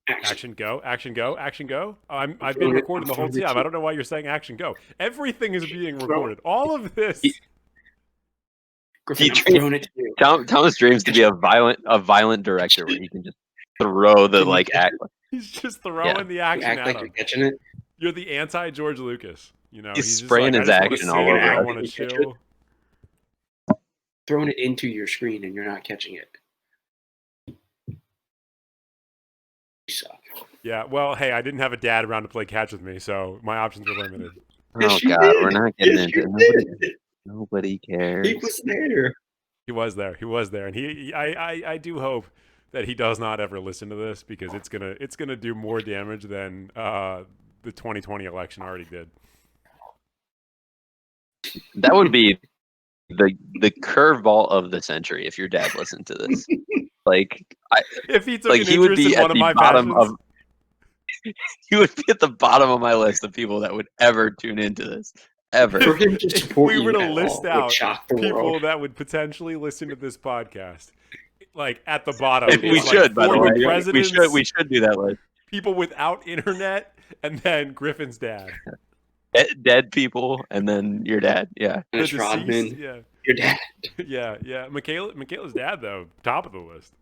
Action, go, action, go, action, go. I've been throwing it- I'm recording the whole throwing it time. to I don't know why you're saying action, go. Everything is being Throw- recorded. All of this. Griffin, I'm throwing it to you. Thomas dreams to be a violent director where he can just throw the Can you like catch act. He's just throwing the You action act at like him. you're catching it. You're the anti-George Lucas. You know, He's he's just spraying like, his I just action want all to sit. over I us. want to Catch chill. Throwing it into your screen and you're not catching it. You suck. Yeah, well, hey, I didn't have a dad around to play catch with me, so my options were limited. Oh God, we're not getting into it. Nobody cares. He was there. He was there. He was there, and I do hope that he does not ever listen to this because it's gonna do more damage than the 2020 election already did. That would be the curveball of the century if your dad listened to this. Like, If he took like an he would interest be in at one of the my bottom passions, of. He would be at the bottom of my list of people that would ever tune into this. Ever. For him to if support we were to you at list all out would shock the people world. that would potentially listen to this podcast, like at the bottom, And We it's should, like by the former way. presidents, We should do that list. people without internet, and then Griffin's dad. Dead people, and then your dad. Yeah. The Dennis deceased, Rodman, yeah. your dad. Yeah. Michaela's dad, though, top of the list.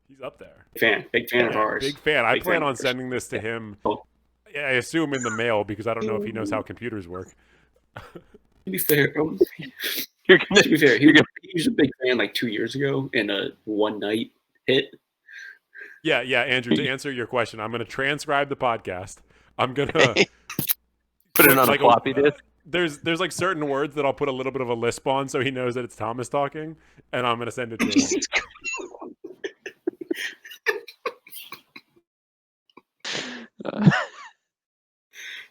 He's up there. Big fan of Yeah, ours. big fan. I Big plan fan of on ours. sending this to him. Oh. I assume in the mail because I don't know if he knows how computers work. To be fair, You're gonna, he was a big fan like 2 years ago in a one night hit. Yeah, Andrew. To answer your question, I'm going to transcribe the podcast. I'm going to put it on a floppy disk. There's like certain words that I'll put a little bit of a lisp on so he knows that it's Thomas talking, and I'm going to send it to him.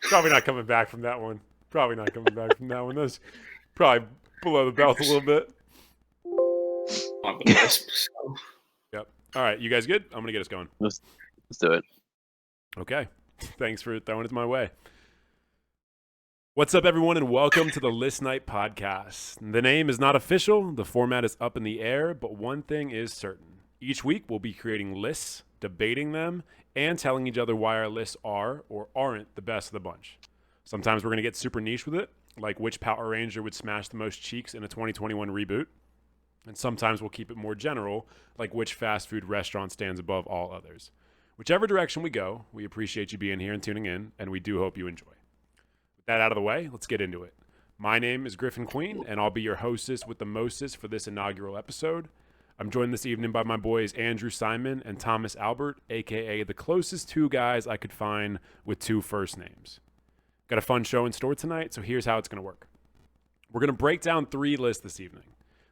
Probably not coming back from that one. That's probably below the belt a little bit. On the lisp, so. Yep. All right, you guys good? I'm going to get us going. Let's do it. Okay. Thanks for throwing it my way. What's up, everyone, and welcome to the List Night Podcast. The name is not official, the format is up in the air, but one thing is certain. Each week, we'll be creating lists, debating them, and telling each other why our lists are or aren't the best of the bunch. Sometimes we're going to get super niche with it, like which Power Ranger would smash the most cheeks in a 2021 reboot. And sometimes we'll keep it more general, like which fast food restaurant stands above all others. Whichever direction we go, we appreciate you being here and tuning in, and we do hope you enjoy. With that out of the way, let's get into it. My name is Griffin Queen, and I'll be your hostess with the mostest for this inaugural episode. I'm joined this evening by my boys Andrew Simon and Thomas Albert, a.k.a. the closest two guys I could find with two first names. Got a fun show in store tonight, so here's how it's going to work. We're going to break down 3 lists this evening.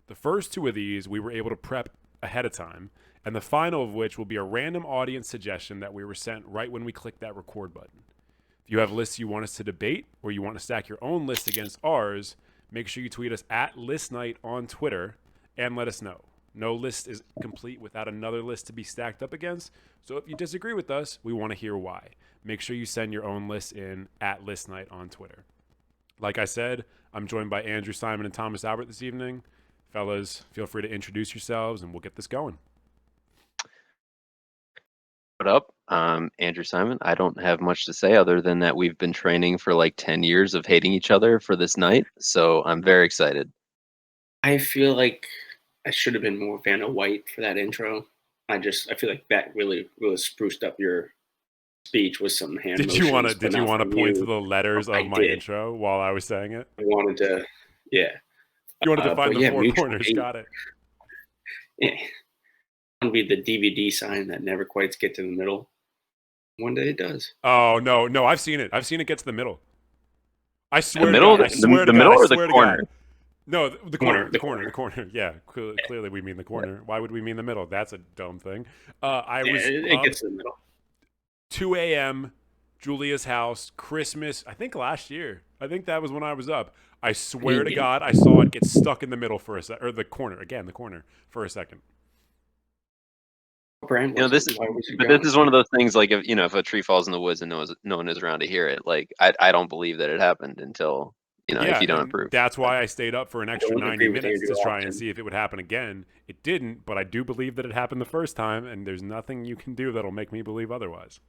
The first 2 of these we were able to prep ahead of time, and the final of which will be a random audience suggestion that we were sent right when we clicked that record button. If you have lists you want us to debate or you want to stack your own list against ours, make sure you tweet us at ListNight on Twitter and let us know. No list is complete without another list to be stacked up against, so if you disagree with us, we want to hear why. Make sure you send your own list in at ListNight on Twitter. Like I said, I'm joined by Andrew Simon and Thomas Albert this evening. Fellas, feel free to introduce yourselves and we'll get this going. What up? Andrew Simon. I don't have much to say other than that we've been training for like 10 years of hating each other for this night, so I'm very excited. I feel like I should have been more Vanna White for that intro. I feel like that really spruced up your speech with some hand Did motions. you want to point to the letters I of my did. intro while I was saying it? I wanted to, yeah. You wanted to find the 4 mutual corners. hate. Got it. Yeah. It would be the DVD sign that never quite gets to the middle. One day it does. Oh, no, I've seen it. I've seen it get to the middle. I swear The middle, to God, I swear to the God, middle I or the swear to corner? God. No, the corner. Corner. Yeah, clearly we mean the corner. Why would we mean the middle? That's a dumb thing. It gets to the middle. 2 a.m., Julia's house, Christmas, I think last year. I think that was when I was up. I swear to God, I saw it get stuck in the middle for a second, or the corner for a second. This is one of those things like if a tree falls in the woods and no one is around to hear it, like I don't believe that it happened until if you don't and approve. that's why I stayed up for an extra don't 90 agree with minutes Andrew to try and often. see if it would happen again. It didn't, but I do believe that it happened the first time, and there's nothing you can do that'll make me believe otherwise.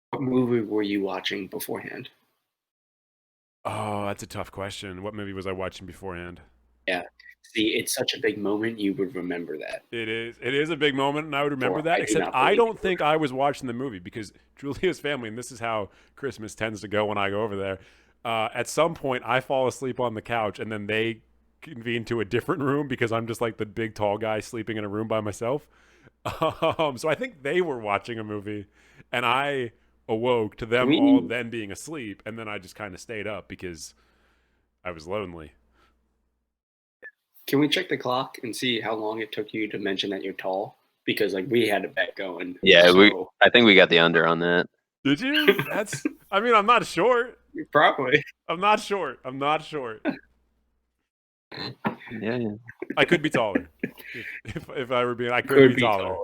What movie were you watching beforehand? Oh, that's a tough question. What movie was I watching beforehand? Yeah. See, it's such a big moment. You would remember that. It is. It is a big moment, and I would remember Or that. I do Except not I believe don't you think I was watching the movie because Julia's family, and this is how Christmas tends to go when I go over there. At some point, I fall asleep on the couch, and then they convene to a different room because I'm just like the big tall guy sleeping in a room by myself. So I think they were watching a movie, and I awoke to them all then being asleep, and then I just kind of stayed up because I was lonely. Can we check the clock and see how long it took you to mention that you're tall? Because like we had a bet going. Yeah, so I think we got the under on that. Did you? I mean, I'm not short. probably. I'm not short. I'm not short. Yeah. I could be taller. If I were being, I could be taller.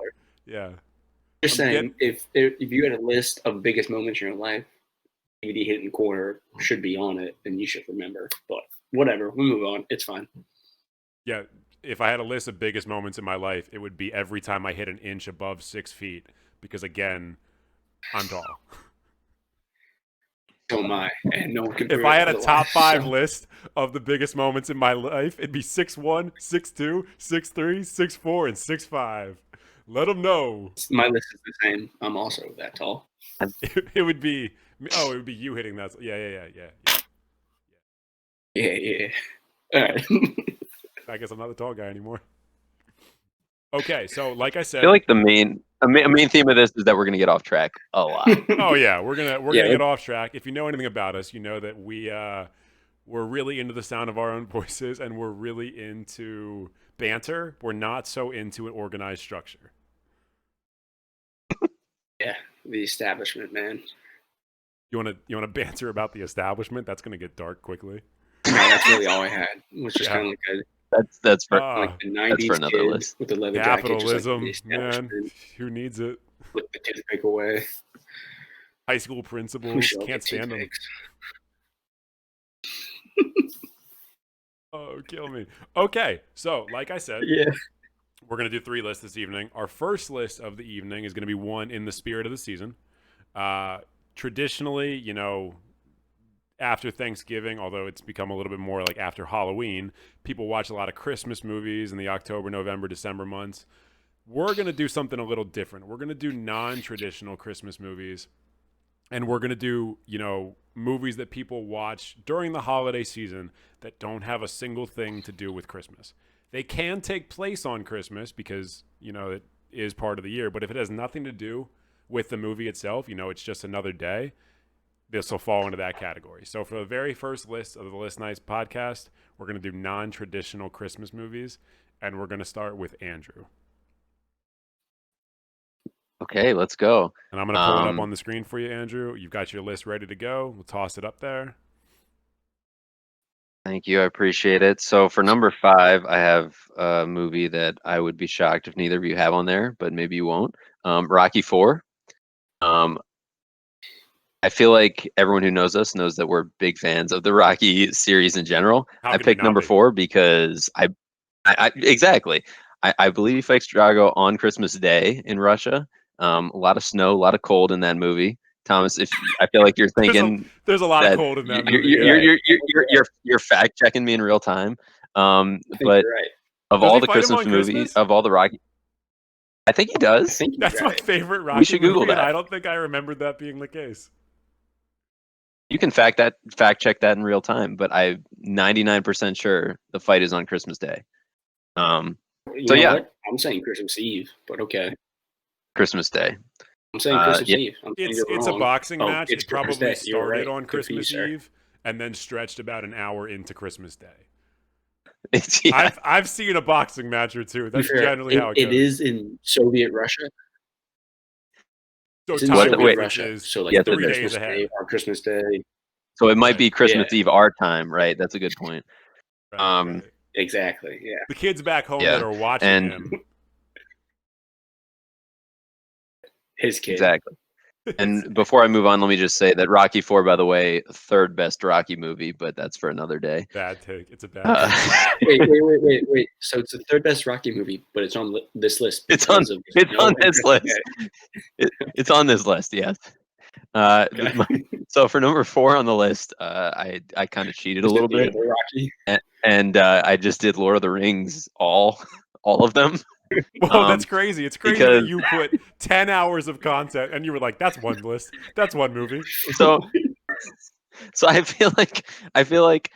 Yeah. Just I'm saying, if you had a list of biggest moments in your life, DVD hit in the corner should be on it, and you should remember. But whatever, we move on. It's fine. Yeah. If I had a list of biggest moments in my life, it would be every time I hit an inch above 6 feet because, again, I'm tall. So am I, and no one can. If I had a otherwise, top 5 so. list of the biggest moments in my life, it'd be 6'1", 6'2", 6'3", 6'4", and 6'5". Let them know. My list is the same. I'm also that tall. It would be, it would be you hitting that. Yeah. Yeah. All right. I guess I'm not the tall guy anymore. Okay, so like I I said, feel like the main theme of this is that we're gonna get off track a lot. oh yeah, we're gonna get off track. If you know anything about us, you know that we're really into the sound of our own voices, and we're really into banter. We're not so into an organized structure. Yeah, the establishment, man. You wanna banter about the establishment? That's gonna get dark quickly. No, that's really all I had. It was just Yeah. kind of like That's for like the that's for '90s another kid list. with the leather jacket, just like the Capitalism, man. establishment. Who needs it? Flip the toothpick away. High school We principals should all can't get stand them. toothpicks. Oh, kill me. Okay, so like I said, Yeah. we're going to do 3 lists this evening. Our first list of the evening is going to be one in the spirit of the season. Traditionally, after Thanksgiving, although it's become a little bit more like after Halloween, people watch a lot of Christmas movies in the October, November, December months. We're going to do something a little different. We're going to do non-traditional Christmas movies. And we're going to do, movies that people watch during the holiday season that don't have a single thing to do with Christmas. They can take place on Christmas because, it is part of the year. But if it has nothing to do with the movie itself, it's just another day, this will fall into that category. So for the very first list of the List Nights podcast, we're going to do non-traditional Christmas movies. And we're going to start with Andrew. Okay, let's go. And I'm going to pull it up on the screen for you, Andrew. You've got your list ready to go. We'll toss it up there. Thank you. I appreciate it. So for number 5, I have a movie that I would be shocked if neither of you have on there, but maybe you won't. Rocky IV. I feel like everyone who knows us knows that we're big fans of the Rocky series in general. I picked number 4 because I exactly. I believe he fights Drago on Christmas Day in Russia. A lot of snow, a lot of cold in that movie. Thomas, if I feel like you're thinking there's a lot of cold in that movie. You're fact checking me in real time. But Right. of Does all he the fight him Christmas on movies, Christmas? of all the Rocky, I think he does. That's my favorite Rocky We should Google movie, and that. I don't think I remembered that being the case. You can fact check that in real time, but I'm 99% sure the fight is on Christmas Day. You know what? I'm saying Christmas Eve, but okay. Christmas Day. I'm saying Christmas yeah. Eve. It's a boxing match. It's It probably Day. You're started right. on Good for you, Christmas sir. Eve and then stretched about an hour into Christmas Day. Yeah. I've seen a boxing match or two. That's fair, generally how it goes. It is in Soviet Russia. So It's in time Soviet difference Russia. is So like Yes, 3 days Christmas ahead. Day or Christmas Day. So it might be Right. Christmas Eve our time, right? That's a good point. Right. Exactly. Yeah. The kids back home that are watching him. His kid. Exactly. And before I move on, let me just say that Rocky IV, by the way, third best Rocky movie, but that's for another day. Bad take. It's a bad Uh, take. Wait. So it's the third best Rocky movie, but it's on this list. It's on this list. Okay. It's on this list, yes. So for number 4 on the list, I kind of cheated a little bit, Rocky. and I just did Lord of the Rings, all of them. Whoa, that's crazy. It's crazy because- that you put 10 hours of content and you were like, that's one list. That's one movie. So I feel like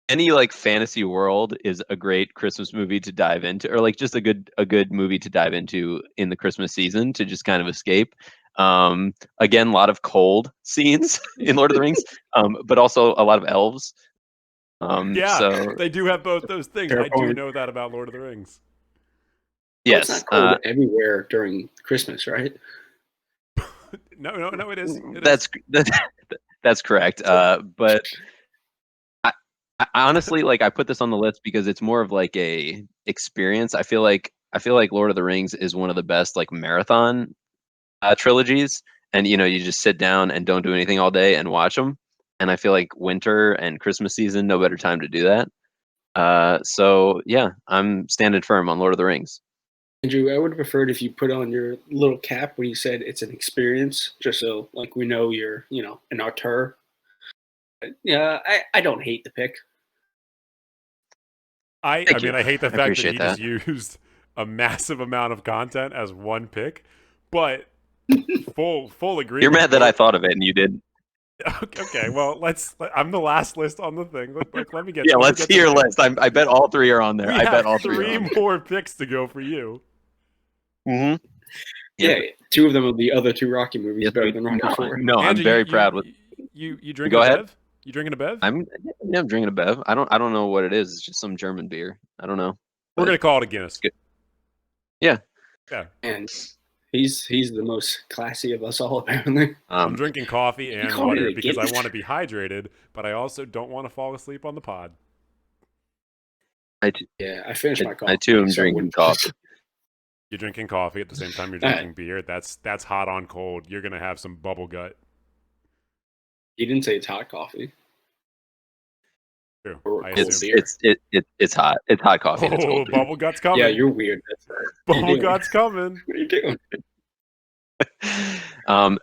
any like fantasy world is a great Christmas movie to dive into, or like just a good movie to dive into in the Christmas season to just kind of escape. Again, a lot of cold scenes in Lord of the Rings, but also a lot of elves. Yeah, so they do have both those things. Fair I do point. know that about Lord of the Rings. yes, Well, it's not cold everywhere during Christmas, right? No, it is. It that's correct. But I honestly, like, I put this on the list because it's more of like a experience. I feel like Lord of the Rings is one of the best like marathon trilogies, and you just sit down and don't do anything all day and watch them. And I feel like winter and Christmas season, no better time to do that. So yeah, I'm standing firm on Lord of the Rings. Andrew, I would have preferred if you put on your little cap when you said it's an experience, just so like we know you're, an auteur. But, yeah, I don't hate the pick. I mean, I hate the fact that appreciate he that. just used a massive amount of content as one pick, but full agreement. You're mad that I thought of it and you did. Okay, well, I'm the last list on the thing. Let me get. Yeah, let me let's get see your some list. I bet all 3 are on there. We I have bet all 3 are 3 more picks to go for you. Mm-hmm. Yeah, 2 of them are the other 2 Rocky movies Yes, better than Rocky no, 4. no, I'm Andrew, very proud with. you drinking Go a ahead. Bev? You drinking a Bev? I'm drinking a Bev. I don't know what it is. It's just some German beer. I don't know. We're but gonna call it a Guinness. good. Yeah. Yeah. And he's the most classy of us all, apparently. I'm drinking coffee and call it water a because I Guinness? want to be hydrated, but I also don't want to fall asleep on the pod. I finished my coffee. too am so I drinking wouldn't- coffee. You're drinking coffee at the same time you're drinking beer. That's hot on cold. You're gonna have some bubble gut. He didn't say it's hot coffee. True. Or I cold assume. beer. It's hot. It's hot coffee. And it's Oh, cold beer. bubble gut's coming. Yeah, you're weird. That's Bubble gut's coming. What are you doing?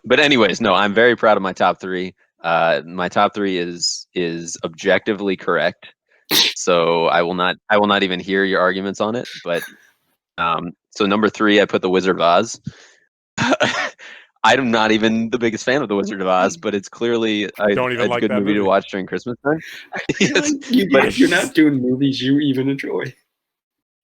But anyways, no, I'm very proud of my top 3. My top 3 is objectively correct. So I will not even hear your arguments on it. But so number 3, I put The Wizard of Oz. I'm not even the biggest fan of The Wizard of Oz, but it's clearly a like good that movie to movie. watch during Christmas time. I feel Yes, like but you're not doing movies you even enjoy.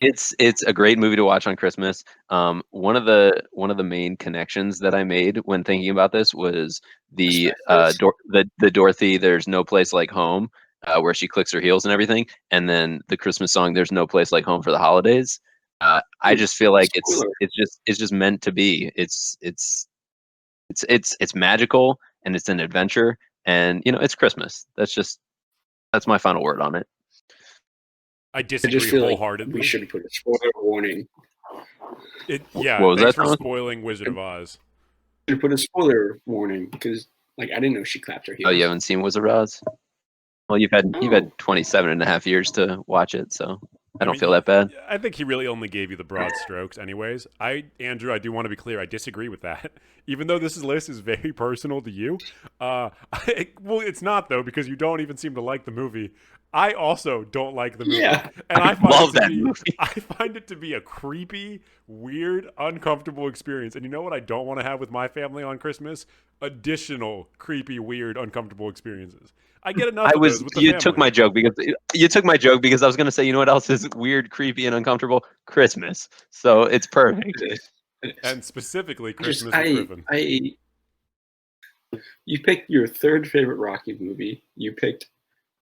it's a great movie to watch on Christmas. One of the main connections that I made when thinking about this was the Dorothy "There's No Place Like Home," where she clicks her heels and everything, and then the Christmas song "There's No Place Like Home for the Holidays." I just feel like it's just meant to be. It's magical and it's an adventure, and it's Christmas. That's my final word on it. I I disagree just feel like wholeheartedly. we should put a spoiler warning. Yeah, What was thanks that, for Thomas? spoiling Wizard of Oz. We should put a spoiler warning because, I didn't know she clapped her heels. Oh, you haven't seen Wizard of Oz? Well, you've had 27 and a half years to watch it, so I don't feel that bad. I think he really only gave you the broad strokes anyways. Andrew, I do want to be clear. I disagree with that. Even though this list is very personal to you. Well, it's not, though, because you don't even seem to like the movie. I also don't like the movie. Yeah. And I love that movie. I find it to be a creepy, weird, uncomfortable experience. And you know what I don't want to have with my family on Christmas? Additional creepy, weird, uncomfortable experiences. I get enough of those with the family. Took my joke because I was going to say, you know what else is weird, creepy, and uncomfortable? Christmas. So it's perfect. It is. And specifically Christmas with Griffin. You picked your 3rd favorite Rocky movie. You picked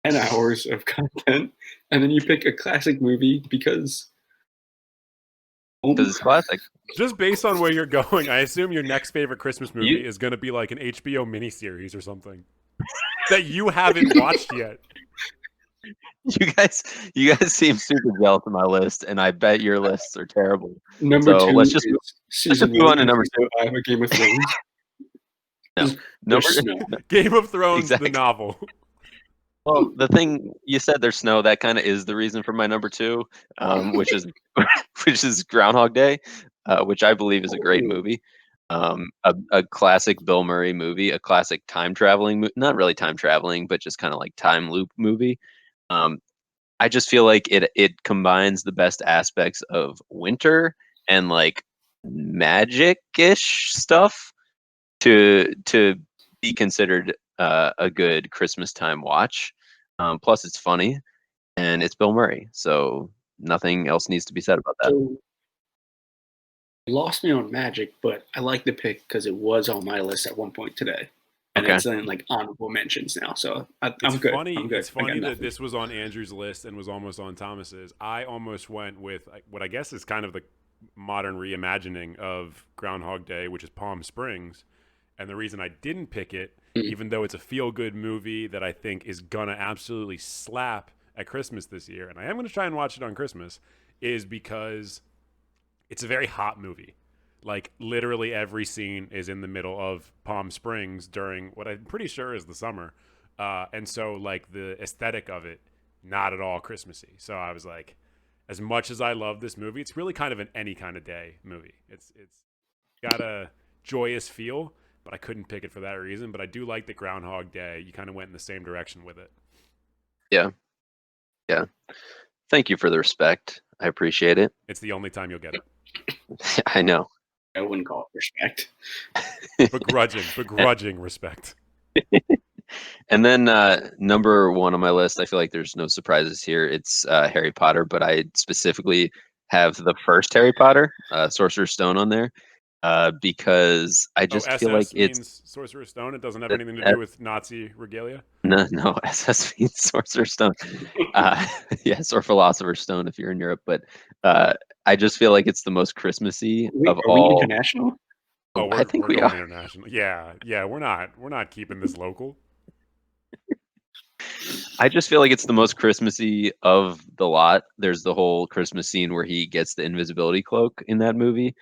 10 hours of content, and then you pick a classic movie because it's classic. Just based on where you're going, I assume your next favorite Christmas movie is going to be like an HBO miniseries or something that you haven't watched yet. You guys seem super jealous of my list, and I bet your lists are terrible. Number 2 let's just move on to number 2. I have a Game of Thrones. No. There's snow. Game of Thrones, Exactly. the novel. Well, the thing you said, there's snow. That kind of is the reason for my number 2, which is which is Groundhog Day, which I believe is a great movie. A classic Bill Murray movie, a classic time traveling, not really time traveling, but just kind of like time loop movie. I just feel like it combines the best aspects of winter and like magic-ish stuff to be considered a good Christmas time watch. Plus, it's funny and it's Bill Murray, so nothing else needs to be said about that. So you lost me on Magic, but I like the pick because it was on my list at one point today, and Okay. it's in like honorable mentions now. So I'm It's good. funny. I'm good. It's I got funny that nothing. this was on Andrew's list and was almost on Thomas's. I almost went with what I guess is kind of the modern reimagining of Groundhog Day, which is Palm Springs. And the reason I didn't pick it, even though it's a feel-good movie that I think is gonna absolutely slap at Christmas this year, and I am gonna try and watch it on Christmas, is because it's a very hot movie. Like literally every scene is in the middle of Palm Springs during what I'm pretty sure is the summer, and so like the aesthetic of it, not at all Christmassy. So I was like, as much as I love this movie, it's really kind of an any kind of day movie. It's got a joyous feel, but I couldn't pick it for that reason. But I do like the Groundhog Day. You kind of went in the same direction with it. Yeah. Thank you for the respect. I appreciate it. It's the only time you'll get it. I know. I wouldn't call it respect. Begrudging respect. And then number 1 on my list, I feel like there's no surprises here. It's Harry Potter, but I specifically have the first Harry Potter, Sorcerer's Stone, on there because I just feel like it's means Sorcerer's Stone. It doesn't have anything to do with Nazi regalia. no SS means Sorcerer's Stone. Yes, or Philosopher's Stone if you're in Europe. But I just feel like it's the most Christmassy of Are all. we international? Oh, I think we're we going are. international. Yeah, we're not keeping this local. I just feel like it's the most Christmassy of the lot. There's the whole Christmas scene where he gets the invisibility cloak in that movie.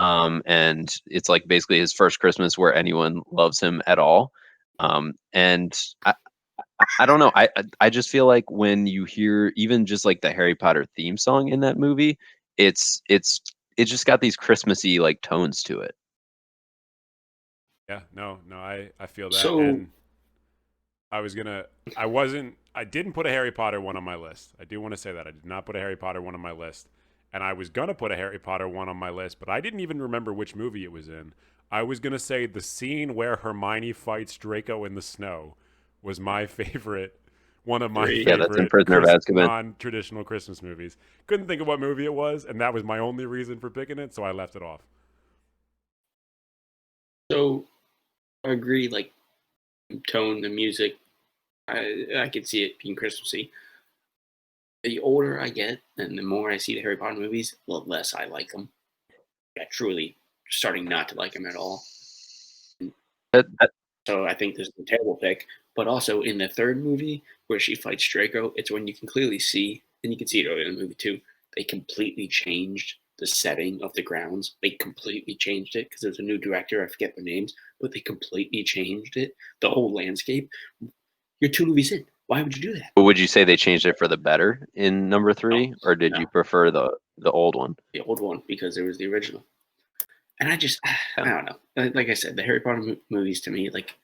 And it's like basically his first Christmas where anyone loves him at all. And I don't know. I just feel like when you hear even just like the Harry Potter theme song in that movie, it just got these Christmassy like tones to it. Yeah, no, I feel that. So- And I didn't put a Harry Potter one on my list. I do want to say that I did not put a Harry Potter one on my list. And I was gonna put a Harry Potter one on my list, but I didn't even remember which movie it was in. I was gonna say the scene where Hermione fights Draco in the snow was my favorite, one of my Yeah, that's in favorite Prisoner of Azkaban. non-traditional Christmas movies. Couldn't think of what movie it was, and that was my only reason for picking it, so I left it off. So I agree. Like tone, the music, I could see it being Christmassy. The older I get, and the more I see the Harry Potter movies, the less I like them. Yeah, truly starting not to like them at all. So I think this is a terrible pick. But also in the third movie where she fights Draco, it's when you can clearly see, and you can see it earlier in the movie too, they completely changed the setting of the grounds. They completely changed it because there's a new director. I forget their names, but they completely changed it. The whole landscape. You're 2 movies in. Why would you do that? But would you say they changed it for the better in number 3, or did you prefer the old one? The old one, because there was the original. And I don't know. Like I said, the Harry Potter movies to me like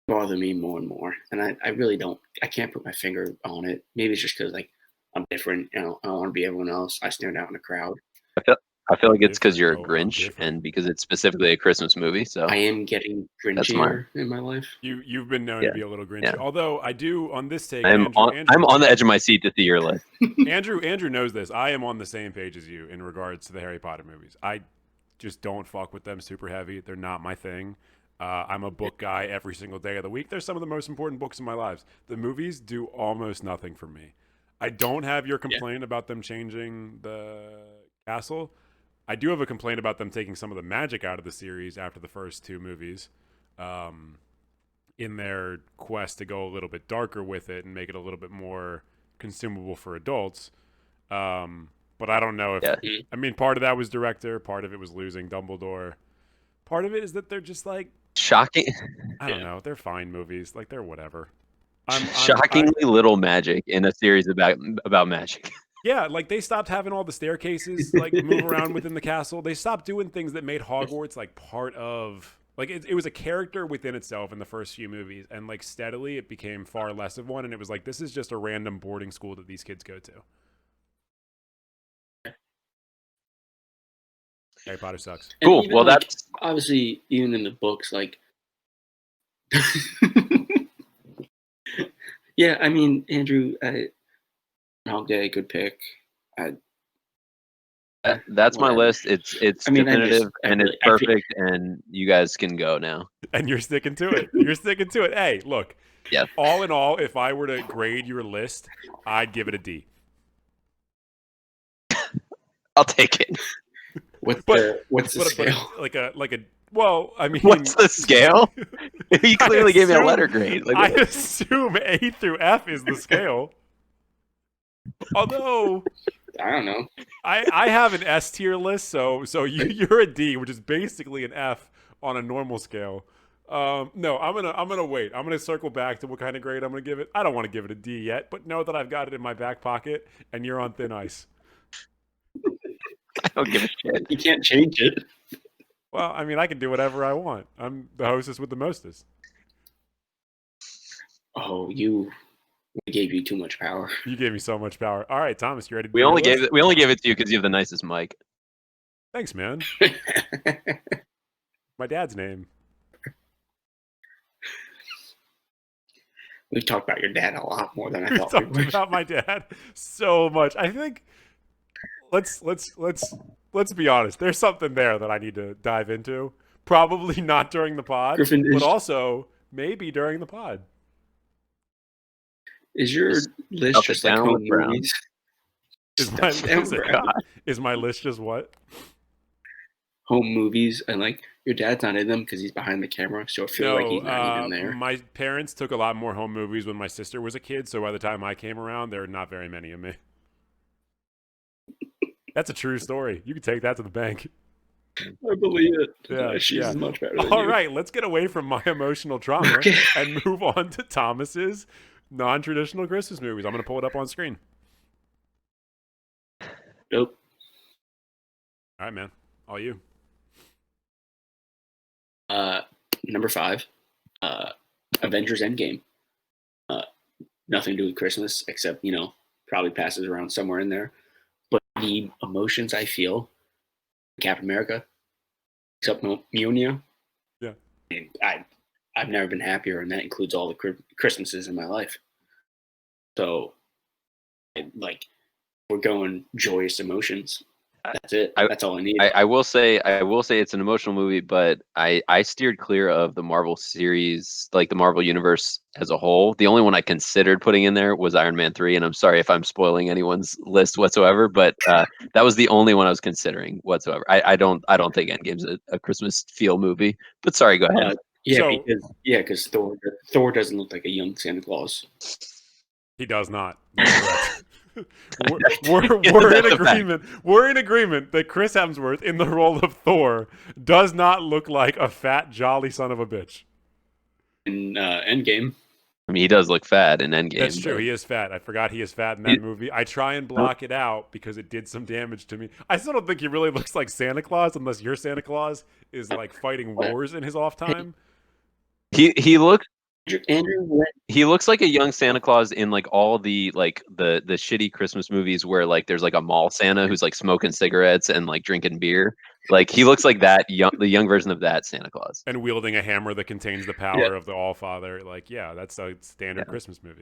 bother me more and more. And I really don't. I can't put my finger on it. Maybe it's just because like I'm different. You know, I don't want to be everyone else. I stand out in the crowd. I feel like it's because you're a I'm Grinch different. and because it's specifically a Christmas movie. So I am getting That's mine. Grinchier in my life. You've been known Yeah, to be a little Grinchy. yeah. Although I do on this take, I'm Andrew, on the edge of my seat to see your list. Andrew knows this. I am on the same page as you in regards to the Harry Potter movies. I just don't fuck with them super heavy. They're not my thing. I'm a book guy every single day of the week. They're some of the most important books in my lives. The movies do almost nothing for me. I don't have your complaint about them changing the castle. I do have a complaint about them taking some of the magic out of the series after the first 2 movies, in their quest to go a little bit darker with it and make it a little bit more consumable for adults. But I don't know if I mean, part of that was director, part of it was losing Dumbledore. Part of it is that they're just like Shocking. I don't know. They're fine movies. Like they're whatever. Shockingly little magic in a series about magic. Yeah, like they stopped having all the staircases like move around within the castle. They stopped doing things that made Hogwarts like part of like it was a character within itself in the first few movies, and like steadily it became far less of one, and it was like this is just a random boarding school that these kids go to. Harry Potter sucks. Cool. Well, like, that's obviously even in the books, like. Yeah, I mean, Andrew, Groundhog Day, good pick. that's my Whatever. list. It's I mean, definitive and it's I perfect, and you guys can go now. And you're sticking to it. You're sticking to it. Hey, look. Yeah. All in all, if I were to grade your list, I'd give it a D. I'll take it. What's the scale? Like a. Well, I mean, What's the scale? You clearly gave me a letter grade. Like, I assume A through F is the scale. Although I don't know. I have an S tier list, so you're a D, which is basically an F on a normal scale. No, I'm gonna wait. I'm gonna circle back to what kind of grade I'm gonna give it. I don't want to give it a D yet, but know that I've got it in my back pocket, and you're on thin ice. I don't give a shit. You can't change it. Well, I mean, I can do whatever I want. I'm the hostess with the mostest. Oh, we gave you too much power. You gave me so much power. All right, Thomas, you ready? We only gave it to you because you have the nicest mic. Thanks, man. My dad's name. We've talked about your dad a lot more than I We thought talked we would. about my dad so much. I think let's be honest. There's something there that I need to dive into. Probably not during the pod, Griffin, but also maybe during the pod. Is your list just like home movies? Is my list just what? Home movies, and like your dad's not in them because he's behind the camera, so I feel like he's not even there. My parents took a lot more home movies when my sister was a kid, so by the time I came around, there were not very many of me. That's a true story. You can take that to the bank. I believe it. Yeah, she's much better than All you. right, let's get away from my emotional trauma and move on to Thomas's non-traditional Christmas movies. I'm going to pull it up on screen. Nope. All right, man. All you. Number 5, Avengers Endgame. Nothing to do with Christmas, except, probably passes around somewhere in there. But the emotions I feel, Captain America, except Mjolnir. Yeah. And I've never been happier, and that includes all the Christmases in my life. So, we're going joyous emotions. That's it. That's all I need. I will say it's an emotional movie, but I steered clear of the Marvel series, like the Marvel universe as a whole. The only one I considered putting in there was Iron Man 3, and I'm sorry if I'm spoiling anyone's list whatsoever, but that was the only one I was considering whatsoever. I don't think Endgame's a Christmas feel movie, but sorry, go ahead. Because Thor doesn't look like a young Santa Claus. He does not. We're in agreement. We're in agreement that Chris Hemsworth in the role of Thor does not look like a fat, jolly son of a bitch. In Endgame. I mean, he does look fat in Endgame. That's true. He is fat. I forgot he is fat in that movie. I try and block it out because it did some damage to me. I still don't think he really looks like Santa Claus unless your Santa Claus is like fighting wars in his off time. He looks. Andrew, he looks like a young Santa Claus in like all the the shitty Christmas movies where like there's like a mall Santa who's like smoking cigarettes and like drinking beer. Like he looks like the young version of that Santa Claus. And wielding a hammer that contains the power of the All-Father. Like, yeah, that's a standard Christmas movie.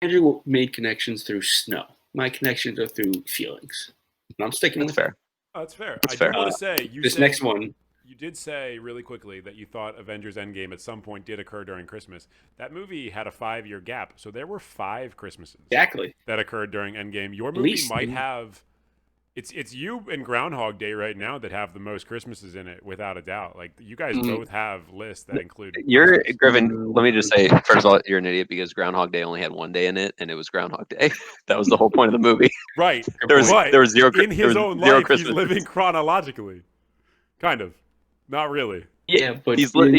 Andrew made connections through snow. My connections are through feelings. And I'm sticking with fair. That's fair. That's fair. I do want to say next one. You did say really quickly that you thought Avengers Endgame at some point did occur during Christmas. That movie had a 5-year gap, so there were 5 Christmases that occurred during Endgame. Your movie might have it's you and Groundhog Day right now that have the most Christmases in it, without a doubt. Like you guys both have lists that include. You're Griffin. Let me just say, first of all, you're an idiot because Groundhog Day only had one day in it, and it was Groundhog Day. That was the whole point of the movie. Right. There was zero in his own life. Christmas. He's living chronologically, kind of. Not really. Yeah, but he's in Lord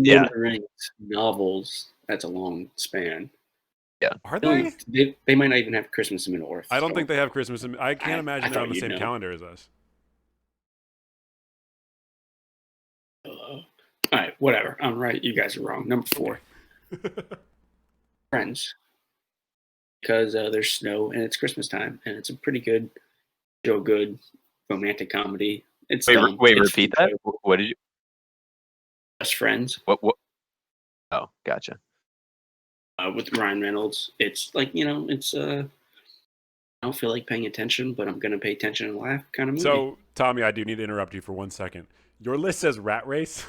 yeah, of the Rings novels, that's a long span. yeah. Are they? They might not even have Christmas in Middle-earth. I don't think they have Christmas. I can't imagine they're thought on the you'd same know. calendar as us. All right, whatever. I'm right. You guys are wrong. Number 4, Friends, because there's snow and it's Christmas time, and it's a pretty good, good romantic comedy. It's dumb. Wait, It's repeat that. What did you? Just Friends What? Oh, gotcha. with Ryan Reynolds. It's like it's I don't feel like paying attention, but I'm gonna pay attention and laugh kind of movie. So, Tommy, I do need to interrupt you for 1 second. Your list says Rat Race.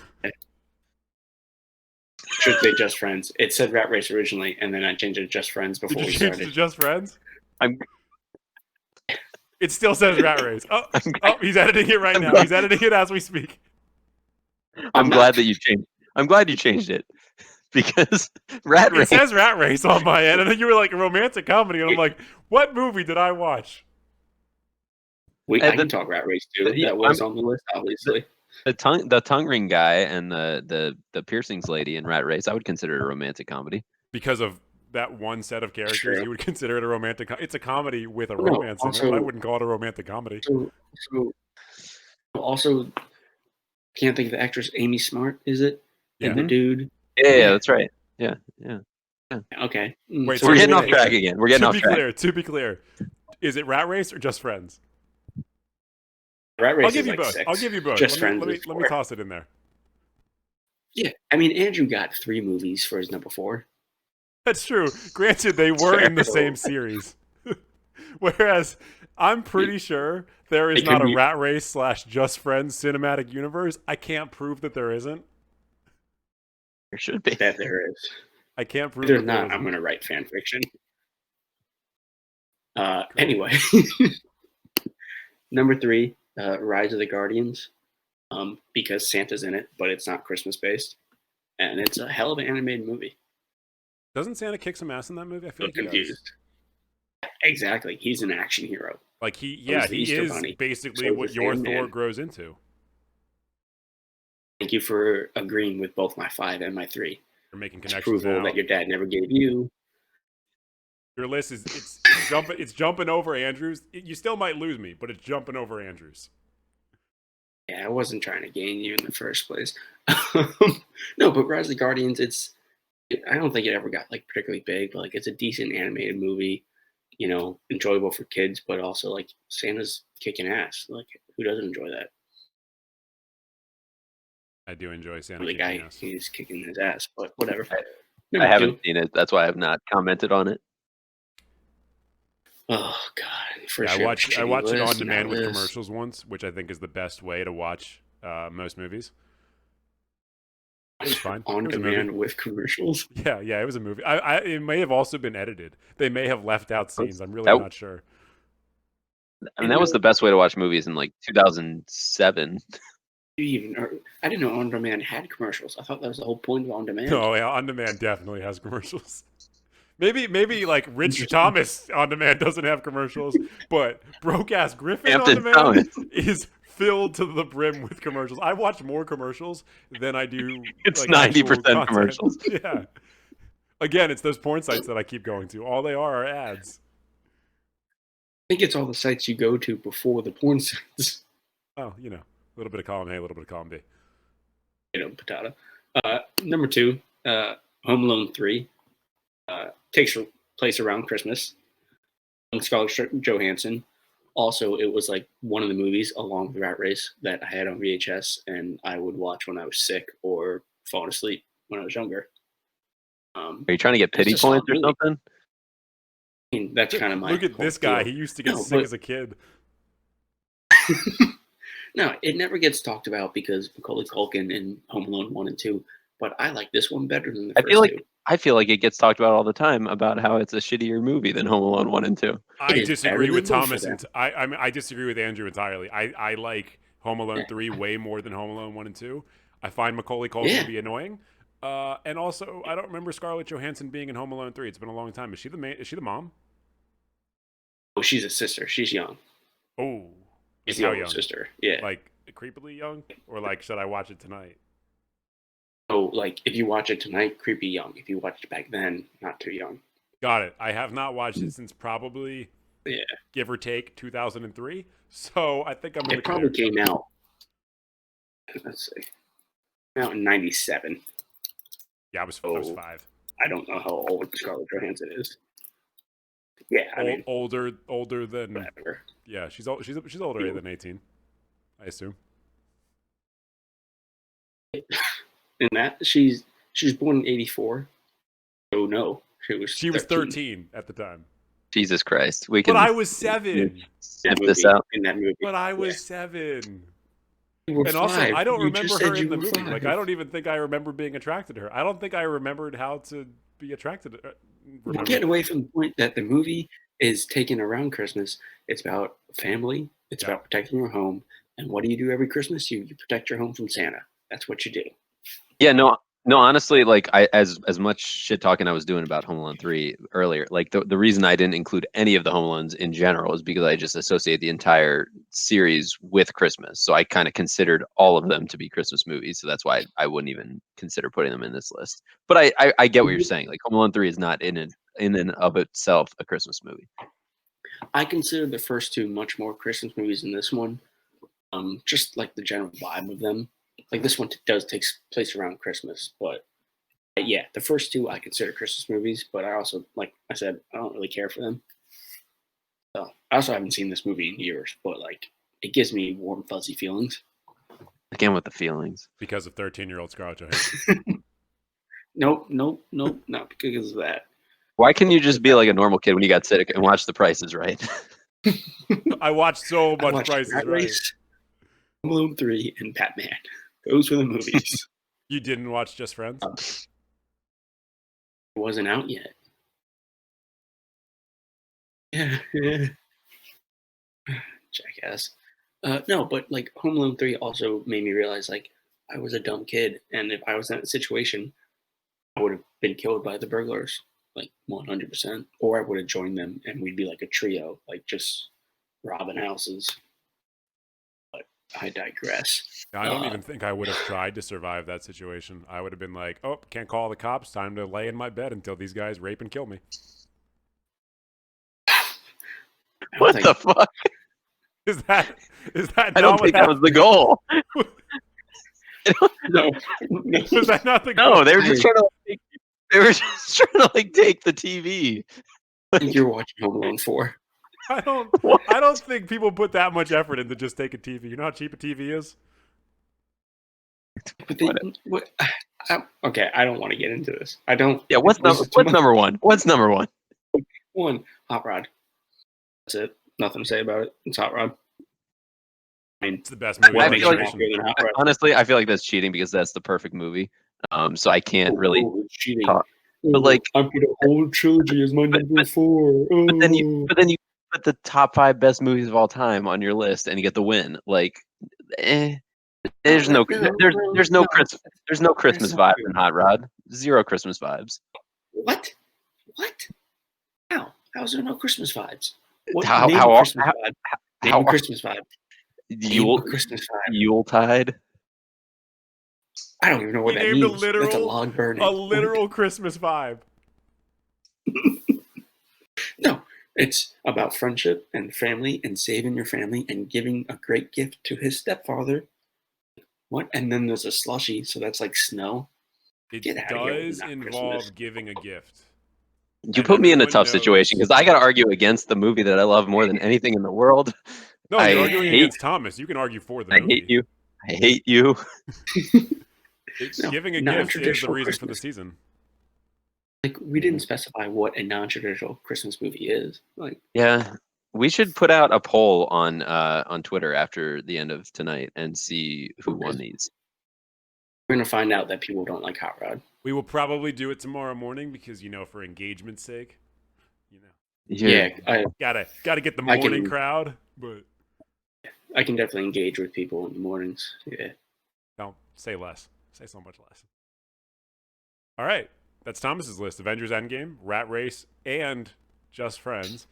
Should say Just Friends. It said Rat Race originally, and then I changed it to Just Friends before Did we you change it started. to Just Friends? I'm It still says Rat Race. Oh, he's editing it right now. He's editing it as we speak. I'm glad that you changed. I'm glad you changed it because Rat Race. It says Rat Race on my end, and then you were like a romantic comedy, and I'm like, what movie did I watch? I can talk Rat Race too. That was on the list, obviously. The tongue ring guy and the piercings lady in Rat Race, I would consider it a romantic comedy. Because of that one set of characters, Sure. you would consider it a romantic. It's a comedy with a No, romance in it, but I wouldn't call it a romantic comedy. So also, can't think of the actress Amy Smart. Is it? Yeah. And the dude. Yeah, that's right. Yeah. Okay. Wait, We're getting off track again. We're getting off track. To be clear, is it Rat Race or Just Friends? Rat Race I'll give is you like both. 6. I'll give you both. Just let me Friends. let me toss it in there. Yeah, I mean Andrew got 3 movies for his number 4. That's true. Granted, they were in the same series. Whereas I'm pretty sure there is not a Rat Race / Just Friends cinematic universe. I can't prove that there isn't. There should be. That there is. I can't prove There's that there not. I'm isn't. going to write fan fiction. Anyway, number 3, Rise of the Guardians, because Santa's in it, but it's not Christmas based, and it's a hell of an animated movie. Doesn't Santa kick some ass in that movie? I feel I'm confused. Exactly, he's an action hero. Like he Easter is Bunny. basically So what is your Sandman. Thor grows into. Thank you for agreeing with both my 5 and my 3. You're making It's connections approval now. that your dad never gave you. Your list is it's jumping over Andrews. You still might lose me, but it's jumping over Andrews. Yeah, I wasn't trying to gain you in the first place. No, but Rise of the Guardians, I don't think it ever got like particularly big, but like it's a decent animated movie, enjoyable for kids, but also like Santa's kicking ass. Like who doesn't enjoy that? I do enjoy Santa The kicking guy, ass. he's kicking his ass, but whatever. I haven't seen it. That's why I have not commented on it. Oh God! Yeah, I watched it on demand with commercials once, which I think is the best way to watch most movies. It was fine. On demand with commercials. Yeah, it was a movie. It may have also been edited. They may have left out scenes. I'm really not sure. I mean, that was the best way to watch movies in like 2007. I didn't know on demand had commercials. I thought that was the whole point of on demand. No, yeah, on demand definitely has commercials. Maybe like Rich Thomas on demand doesn't have commercials, but Broke Ass Griffin on demand is filled to the brim with commercials. I watch more commercials than I do. It's like, 90% commercials. Yeah. Again, it's those porn sites that I keep going to. All they are ads. I think it's all the sites you go to before the porn sites. Oh, a little bit of column A, a little bit of column B. Patata. Number 2, Home Alone 3. Takes place around Christmas. Scarlett Johansson. Also, it was like one of the movies along with Rat Race that I had on VHS, and I would watch when I was sick or falling asleep when I was younger. Are you trying to get pity points or something? I mean, that's kind of my. Look at this guy. He used to get sick as a kid. No, it never gets talked about because Macaulay Culkin in Home Alone 1 and 2, but I like this one better than the first two. I feel like it gets talked about all the time about how it's a shittier movie than Home Alone 1 and 2. I disagree with Thomas. I disagree with Andrew entirely. I like Home Alone 3 way more than Home Alone 1 and 2. I find Macaulay Culkin to be annoying. And also, I don't remember Scarlett Johansson being in Home Alone 3. It's been a long time. Is she the mom? Oh, she's a sister. She's young. Oh. She's the older sister. Yeah. Like creepily young? Or like, should I watch it tonight? So, like, if you watch it tonight, creepy young. If you watched it back then, not too young. Got it. I have not watched it since probably, Yeah. give or take, 2003. So I think I'm in the It probably clear. came out. Let's see. Came out in '97. Yeah, I was Oh. 5. I don't know how old Scarlett Johansson is. Yeah, I mean, older than. whatever. Yeah, she's older than 18, I assume. In that, she's born in '84. Oh no, She was 13 at the time. Jesus Christ. We can. But I was 7. Sniff this out. In that movie. But I was 7. You were And also, 5. I don't You remember just her said in you the were movie. 5. Like, I don't even think I remember being attracted to her. I don't think I remembered how to be attracted to her. We'll get away from the point that the movie is taken around Christmas. It's about family. It's about protecting your home. And what do you do every Christmas? You protect your home from Santa. That's what you do. Yeah, no, honestly, like as much shit talking I was doing about Home Alone 3 earlier, like the reason I didn't include any of the Home Alones in general is because I just associate the entire series with Christmas. So I kind of considered all of them to be Christmas movies. So that's why I wouldn't even consider putting them in this list. But I get what you're saying. Like Home Alone 3 is not in and of itself a Christmas movie. I consider the first two much more Christmas movies than this one. Just like the general vibe of them. Like this one does take place around Christmas, but yeah, the first two I consider Christmas movies, but I also, like I said, I don't really care for them. So I also haven't seen this movie in years, but like it gives me warm, fuzzy feelings. Again with the feelings. Because of 13-year-old Scarlett Johansson. Nope, not because of that. Why can't you just be like a normal kid when you got sick and watch The Price is Right? I watched so much Price is Rat Right. Race, Home Alone 3, and Batman. Those were the movies. You didn't watch Just Friends? It wasn't out yet. Yeah. Jackass. No, but like Home Alone 3 also made me realize like I was a dumb kid, and if I was in that situation, I would have been killed by the burglars, like 100%, or I would have joined them, and we'd be like a trio, like just robbing houses. But I digress. I don't even think I would have tried to survive that situation. I would have been like, oh, can't call the cops. Time to lay in my bed until these guys rape and kill me. What the fuck? Is that I don't think that was the goal. No. Was that not the goal? No, they were just trying to like take the TV. I think you're watching Home Alone 4. I don't think people put that much effort into just take a TV. You know how cheap a TV is? But okay, I don't want to get into this. I don't. Yeah, what's number one? What's number one? One, Hot Rod. That's it. Nothing to say about it. It's Hot Rod. I mean, It's the best movie. I of feel the like- generation. Honestly, I feel like that's cheating because that's the perfect movie. So I can't really. it's cheating. talk. But like, I put a whole trilogy as my number 4. but then you put the top 5 best movies of all time on your list and you get the win. Like, there's no Christmas vibe in Hot Rod. Zero Christmas vibes. What? How's there no Christmas vibes? How Name a Christmas vibe. Name how- a Christmas vibe. Name a Christmas vibe. Yuletide. I don't even know what He that named a means. That's a log burning. A literal Christmas vibe. No, it's about friendship and family and saving your family and giving a great gift to his stepfather. What? And then there's a slushy, so that's like snow. It Get outta here, does not involve Christmas. giving a gift. You And put me in a everyone tough knows- situation because I got to argue against the movie that I love more than anything in the world. No, you're I arguing hate- against Thomas. You can argue for the I movie. hate you. I hate you. No, Giving a gift is the non-traditional reason for the Christmas. season. Like we didn't specify what a non-traditional Christmas movie is. Like Yeah, we should put out a poll on Twitter after the end of tonight and see who won these. we're gonna find out that people don't like Hot Rod. We will probably do it tomorrow morning because, for engagement's sake, Yeah, gotta get the I morning can- crowd. But I can definitely engage with people in the mornings. Yeah. don't say less. Say so much less. All right, that's Thomas's list: Avengers: Endgame, Rat Race, and Just Friends.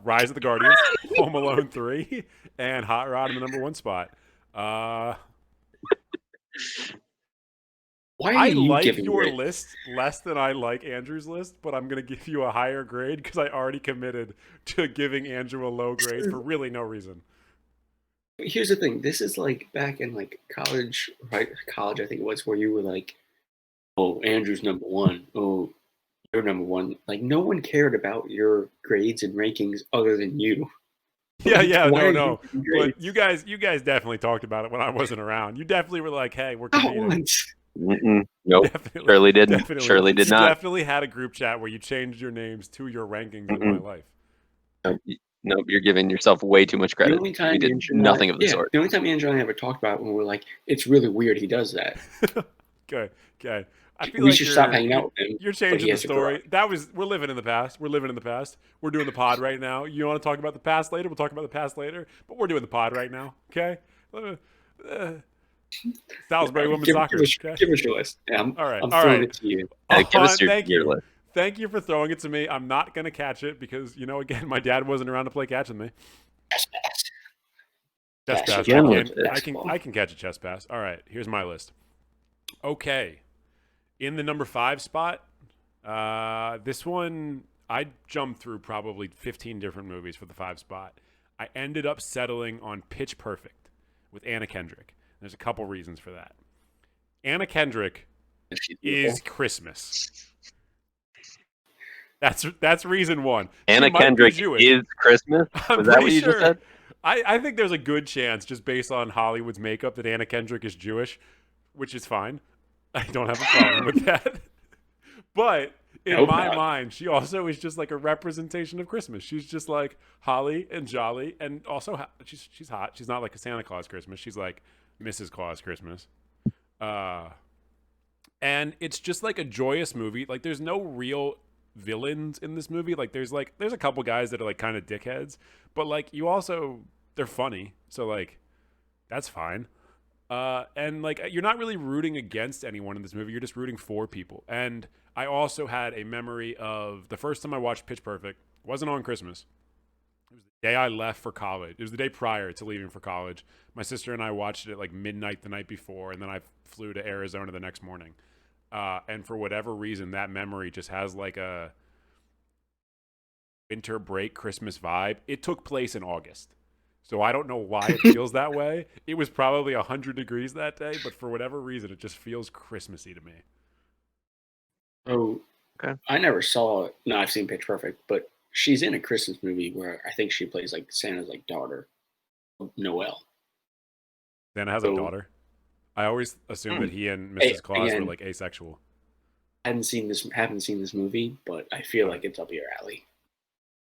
Rise of the Guardians, Home Alone 3, and Hot Rod in the number 1 spot. Why are I you like giving your grades? list less than I like Andrew's list, but I'm going to give you a higher grade because I already committed to giving Andrew a low grade for really no reason. Here's the thing. This is like back in like college, right? College, I think it was, where you were like, "Oh, Andrew's number one. Oh, you're number one." Like no one cared about your grades and rankings other than you. Yeah, Like, yeah, why no, are you no. giving But grades? you guys definitely talked about it when I wasn't around. You definitely were like, "Hey, we're Not competing." once. Nope. Definitely, Surely didn't. definitely. Surely did You not. definitely had a group chat where you changed your names to your rankings in my Mm-mm. life. Nope, you're giving yourself way too much The credit. only We time did Andrew and I, nothing of the yeah, sort. the only time Andrew and I ever talked about it when we're like, it's really weird he does that. Okay, okay. I feel We like should stop hanging you're out with him, you're but he changing the has a garage. story. We're living in the past. We're living in the past. We're doing the pod right now. You want to talk about the past later? We'll talk about the past later. But we're doing the pod right now. Okay. Uh, Salisbury women's soccer. Okay. Give us your list. Yeah, All right. I'm All throwing right. it to you. Give us Thank your you. list. Thank you for throwing it to me. I'm not gonna catch it because again, my dad wasn't around to play catch with me. Chest pass. Chest Pass, you pass. Again call with it it. basketball. I can catch a chest pass. All right. Here's my list. Okay. In the number 5 spot, this one I jumped through probably 15 different movies for the 5 spot. I ended up settling on Pitch Perfect with Anna Kendrick. There's a couple reasons for that. Anna Kendrick She's is beautiful. Christmas. That's reason one. She Anna might be Kendrick Jewish. is Christmas. I'm Was that pretty what you just sure. said? I think there's a good chance, just based on Hollywood's makeup, that Anna Kendrick is Jewish, which is fine. I don't have a problem with that. But I in hope my not. mind, she also is just like a representation of Christmas. She's just like holly and jolly, and also she's hot. She's not like a Santa Claus Christmas. She's like Mrs. Claus Christmas. And it's just like a joyous movie. Like there's no real villains in this movie. Like there's a couple guys that are like kind of dickheads, but like they're funny. So like that's fine. And like you're not really rooting against anyone in this movie. You're just rooting for people. And I also had a memory of the first time I watched Pitch Perfect. It wasn't on Christmas. It was the day I left for college. It was the day prior to leaving for college. My sister and I watched it at like midnight the night before, and then I flew to Arizona the next morning. And for whatever reason, that memory just has like a winter break Christmas vibe. It took place in August. So I don't know why it feels that way. It was probably 100 degrees that day, but for whatever reason, it just feels Christmassy to me. Oh, Okay. I never saw it. No, I've seen Pitch Perfect, but she's in a Christmas movie where I think she plays like Santa's like daughter, Noelle. Santa has a So, daughter. I always assumed that he and hey, Mrs. Claus were again, like asexual. haven't seen this movie, but I feel like it's up your alley.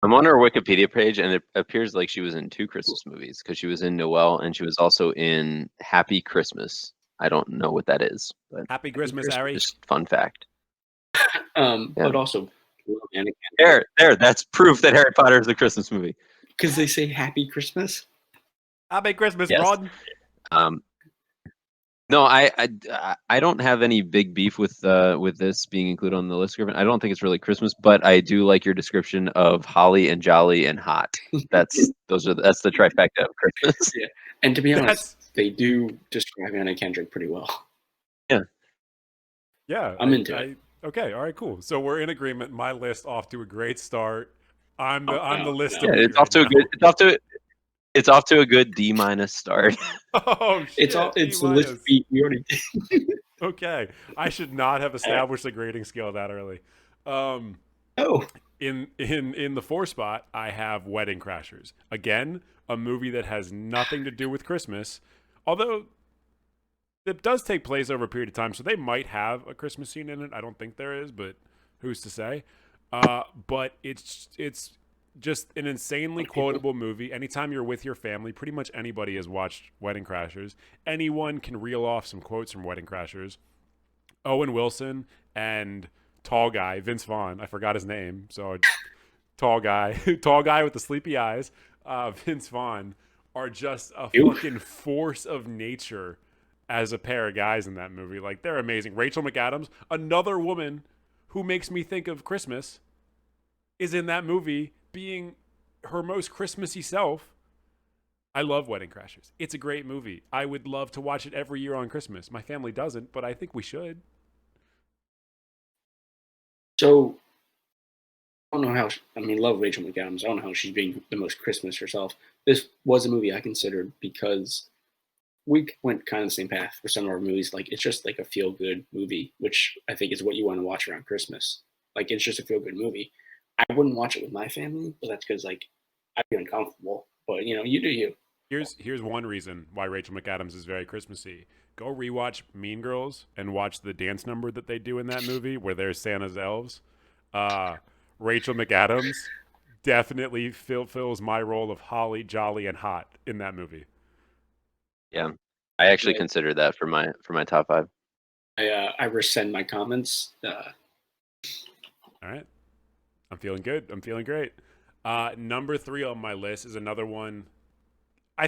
I'm on her Wikipedia page, and it appears like she was in 2 Christmas movies because she was in Noel and she was also in Happy Christmas. I don't know what that is, but Happy Christmas, Ari. just fun fact. Yeah. But also, There. That's proof that Harry Potter is a Christmas movie. because they say Happy Christmas. Happy Christmas, Yes. Rod. No, I don't have any big beef with this being included on the list, Griffin. I don't think it's really Christmas, but I do like your description of holly and jolly and hot. That's the trifecta of Christmas. Yeah, and to be honest, they do describe Anna Kendrick pretty well. Yeah. I'm into it. Okay, all right, cool. So we're in agreement. My list off to a great start. I'm the no, list no. of Yeah, it's off to a good D- start. Oh shit. It's the D-. list we already did. Okay. I should not have established a grading scale that early. Oh, In the 4 spot, I have Wedding Crashers. Again, a movie that has nothing to do with Christmas, although it does take place over a period of time, so they might have a Christmas scene in it. I don't think there is, but who's to say? But it's just an insanely quotable movie. Anytime you're with your family, pretty much anybody has watched Wedding Crashers. Anyone can reel off some quotes from Wedding Crashers. Owen Wilson and tall guy, Vince Vaughn. I forgot his name. So tall guy with the sleepy eyes. Vince Vaughn are just a fucking force of nature as a pair of guys in that movie. Like they're amazing. Rachel McAdams, another woman who makes me think of Christmas, is in that movie being her most Christmassy self. I love Wedding Crashers. It's a great movie. I would love to watch it every year on Christmas. My family doesn't, but I think we should. So I don't know how. Love Rachel McAdams. I don't know how she's being the most Christmas herself. This was a movie I considered because we went kind of the same path for some of our movies. Like it's just like a feel good movie, which I think is what you want to watch around Christmas. Like it's just a feel good movie. I wouldn't watch it with my family, but that's because like I'd be uncomfortable. But you do you. Here's one reason why Rachel McAdams is very Christmassy. Go rewatch Mean Girls and watch the dance number that they do in that movie where they're Santa's elves. Rachel McAdams definitely fills my role of holly, jolly, and hot in that movie. Yeah, I actually considered that for my top 5. I rescind my comments. All right, I'm feeling good. I'm feeling great. Number 3 on my list is another one. I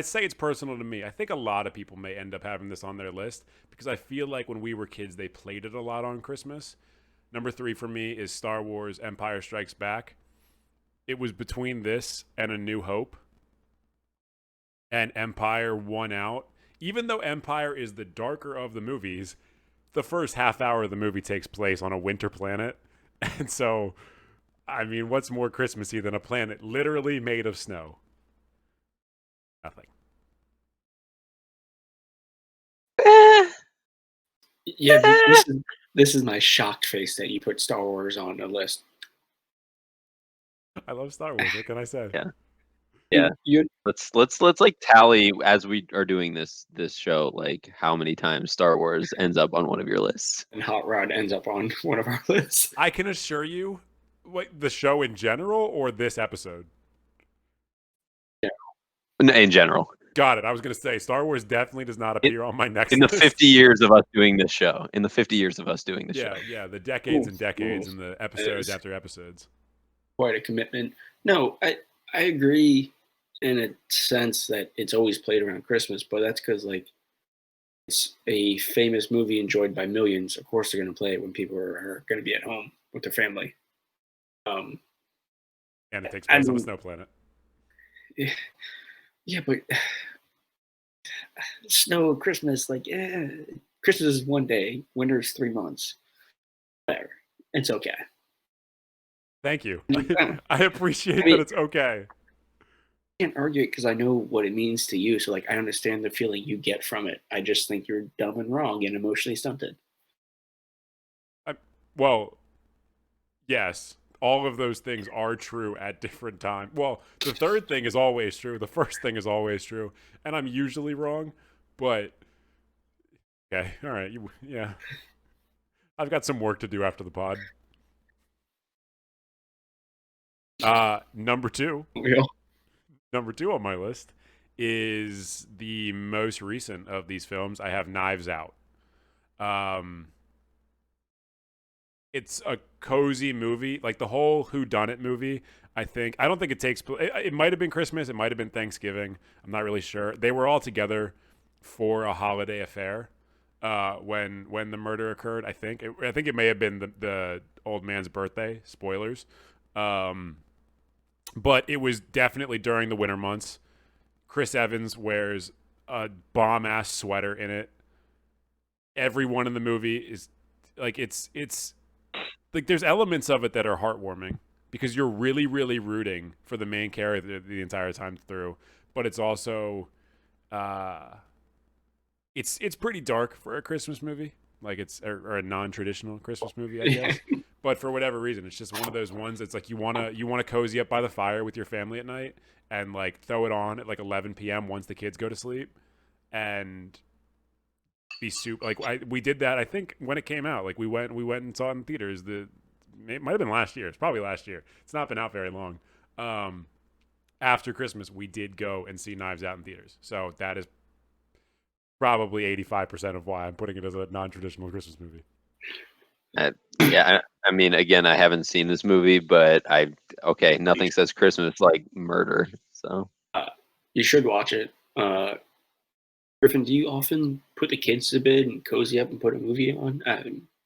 say it's personal to me. I think a lot of people may end up having this on their list because I feel like when we were kids, they played it a lot on Christmas. Number 3 for me is Star Wars Empire Strikes Back. It was between this and A New Hope. And Empire won out. Even though Empire is the darker of the movies, the first half hour of the movie takes place on a winter planet. And so, what's more Christmassy than a planet literally made of snow? Nothing. Yeah, this is my shocked face that you put Star Wars on a list. I love Star Wars. What can I say? Yeah. Let's like tally as we are doing this show, like how many times Star Wars ends up on one of your lists. And Hot Rod ends up on one of our lists. I can assure you, like the show in general or this episode? In general. Got it. I was going to say Star Wars definitely does not appear on my next in the list. 50 years of us doing this show. In the 50 years of us doing this show. Yeah, the decades and decades and the episodes after episodes. Quite a commitment. No, I agree in a sense that it's always played around Christmas, but that's because like it's a famous movie enjoyed by millions. Of course, they're going to play it when people are going to be at home with their family. And it takes place on a snow planet. Yeah, but snow, Christmas, Christmas is one day, winter is 3 months. Whatever. It's okay. Thank you. I appreciate that it's okay. I can't argue it because I know what it means to you. So, I understand the feeling you get from it. I just think you're dumb and wrong and emotionally stunted. Well, yes. All of those things are true at different times. Well, the third thing is always true. The first thing is always true. And I'm usually wrong. But, okay. All right. Yeah. I've got some work to do after the pod. Number 2. Yeah. Number 2 on my list is the most recent of these films. I have Knives Out. It's a cozy movie, like the whole whodunit movie. I don't think it takes. It might have been Christmas. It might have been Thanksgiving. I'm not really sure. They were all together for a holiday affair when the murder occurred. I think it may have been the old man's birthday. Spoilers. But it was definitely during the winter months. Chris Evans wears a bomb-ass sweater in it. Everyone in the movie is like it's like there's elements of it that are heartwarming because you're really, really rooting for the main character the entire time through. But it's also it's pretty dark for a Christmas movie. Like it's or a non-traditional Christmas movie, I guess. But for whatever reason, it's just one of those ones that's like you wanna cozy up by the fire with your family at night and like throw it on at like 11 p.m. once the kids go to sleep and be super. Like we did that. I think when it came out, like we went and saw it in theaters. It might have been last year. It's probably last year. It's not been out very long. After Christmas, we did go and see Knives Out in theaters. So that is probably 85% of why I'm putting it as a non-traditional Christmas movie. Yeah, again, I haven't seen this movie, but nothing says Christmas like murder. So you should watch it. Griffin, do you often put the kids to bed and cozy up and put a movie on?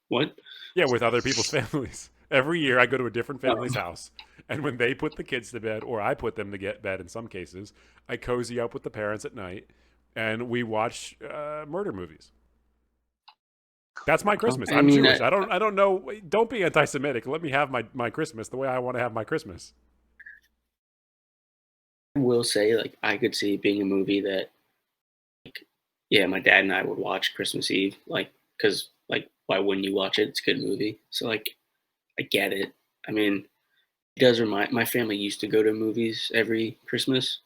What? Yeah, with other people's families. Every year I go to a different family's house, and when they put the kids to bed, or I put them to get bed in some cases, I cozy up with the parents at night, and we watch murder movies. That's my Christmas. I I'm mean, Jewish. I don't know. Don't be anti-Semitic. Let me have my Christmas the way I want to have my Christmas. I will say, like, I could see it being a movie that, like, yeah, my dad and I would watch Christmas Eve, like, because, like, why wouldn't you watch it? It's a good movie. So, like, I get it. I mean, it does remind my family used to go to movies every Christmas,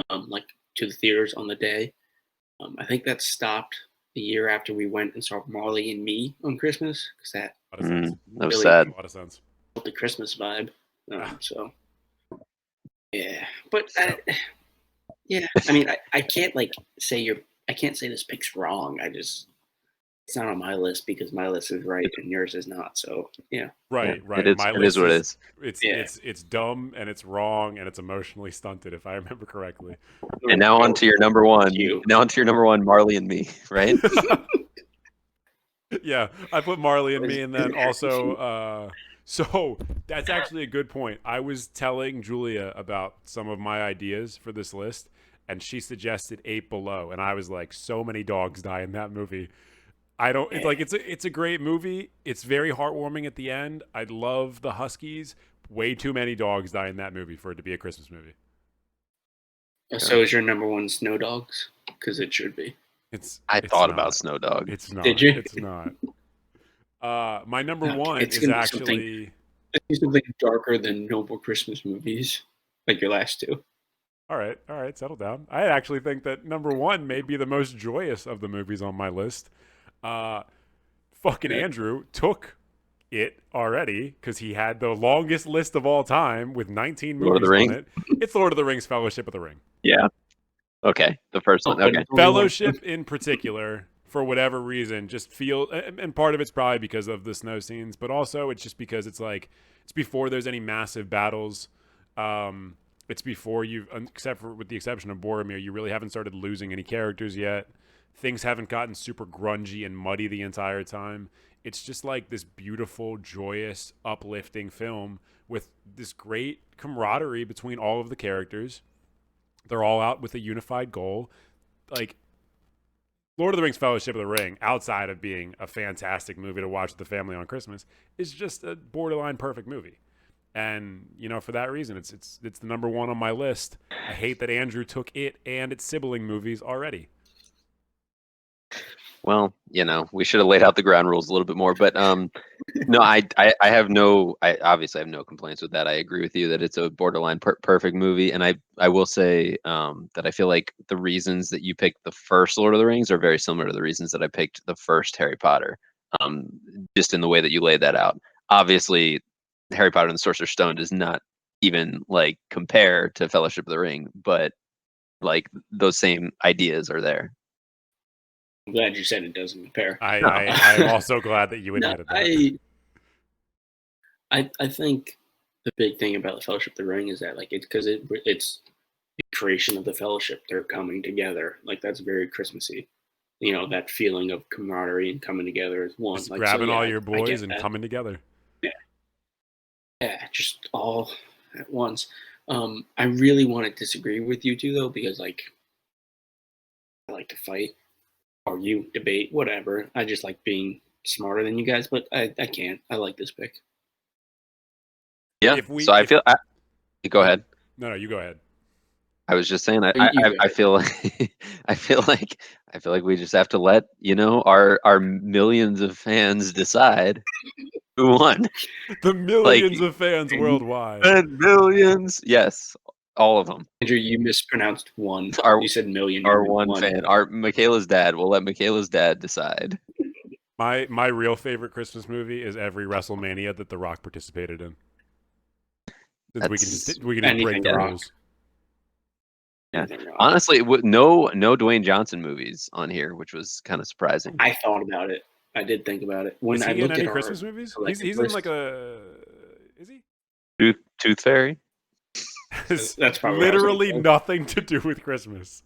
like to the theaters on the day. I think that stopped the year after we went and saw Marley and Me on Christmas because that A lot of sense. That was really sad. A lot of sense. built the Christmas vibe. Ah. So yeah, but yeah, I mean, I can't like say I can't say this pick's wrong. It's not on my list because my list is right and yours is not. So yeah, Right. It is. My It list is what it is. Yeah. it's dumb and it's wrong and it's emotionally stunted if I remember correctly. And now on to your number one. You. Now on to your number one, Marley and Me. Right? Yeah, I put Marley and Me, and then also, so that's actually a good point. I was telling Julia about some of my ideas for this list, and she suggested Eight Below, and I was like, so many dogs die in that movie. I don't. It's like it's a great movie. It's very heartwarming at the end. I love the Huskies. Way too many dogs die in that movie for it to be a Christmas movie. So is your number one Snow Dogs? Because it should be. I It's thought not. about Snow Dog. It's not. Did you? It's not. My number Okay, one it's is gonna be something- actually. Let's do something darker than Noble Christmas movies, like your last two. All right, settle down. I actually think that number one may be the most joyous of the movies on my list. Fucking Andrew took it already because he had the longest list of all time with 19 Lord of movies the on Rings? it. It's Lord of the Rings, Fellowship of the Ring. Yeah. Okay. The first one. Okay. Fellowship in particular, for whatever reason, just feel, and part of it's probably because of the snow scenes, but also it's just because it's like, it's before there's any massive battles. It's before you, except for with the exception of Boromir, you really haven't started losing any characters yet. Things haven't gotten super grungy and muddy the entire time. It's just like this beautiful, joyous, uplifting film with this great camaraderie between all of the characters. They're all out with a unified goal. Like, Lord of the Rings Fellowship of the Ring, outside of being a fantastic movie to watch with the family on Christmas, is just a borderline perfect movie. And, you know, for that reason, it's the number one on my list. I hate that Andrew took it and its sibling movies already. Well, you know, we should have laid out the ground rules a little bit more, but no, I obviously have no complaints with that. I agree with you that it's a borderline perfect movie, and I will say that I feel like the reasons that you picked the first Lord of the Rings are very similar to the reasons that I picked the first Harry Potter, just in the way that you laid that out. Obviously, Harry Potter and the Sorcerer's Stone does not even like compare to Fellowship of the Ring, but like those same ideas are there. I'm glad you said it doesn't compare. I'm also glad that you admitted that. I think the big thing about the Fellowship of the Ring is that like it's the creation of the Fellowship. They're coming together. Like that's very Christmassy. You know, that feeling of camaraderie and coming together as one. Just like, grabbing all your I boys get and that. coming together. Yeah, just all at once. I really want to disagree with you two though, because like I like to fight, argue, debate, whatever. I just like being smarter than you guys, but I can't. I like this pick. Yeah. Go ahead. No, you go ahead. I was just saying You I feel like I feel like we just have to let, you know, our millions of fans decide who won. The millions of fans worldwide. Millions. Yes. All of them. Andrew, you mispronounced one. You said million. Our one fan. Our Michaela's dad. We'll let Michaela's dad decide. My real favorite Christmas movie is every WrestleMania that The Rock participated in. Since we can just break the rules. Yeah. Honestly, no Dwayne Johnson movies on here, which was kind of surprising. I thought about it. I did think about it when is he I looked in any at Christmas movies. He's list. In like a. Is he? Tooth Fairy. That's probably literally nothing to do with Christmas.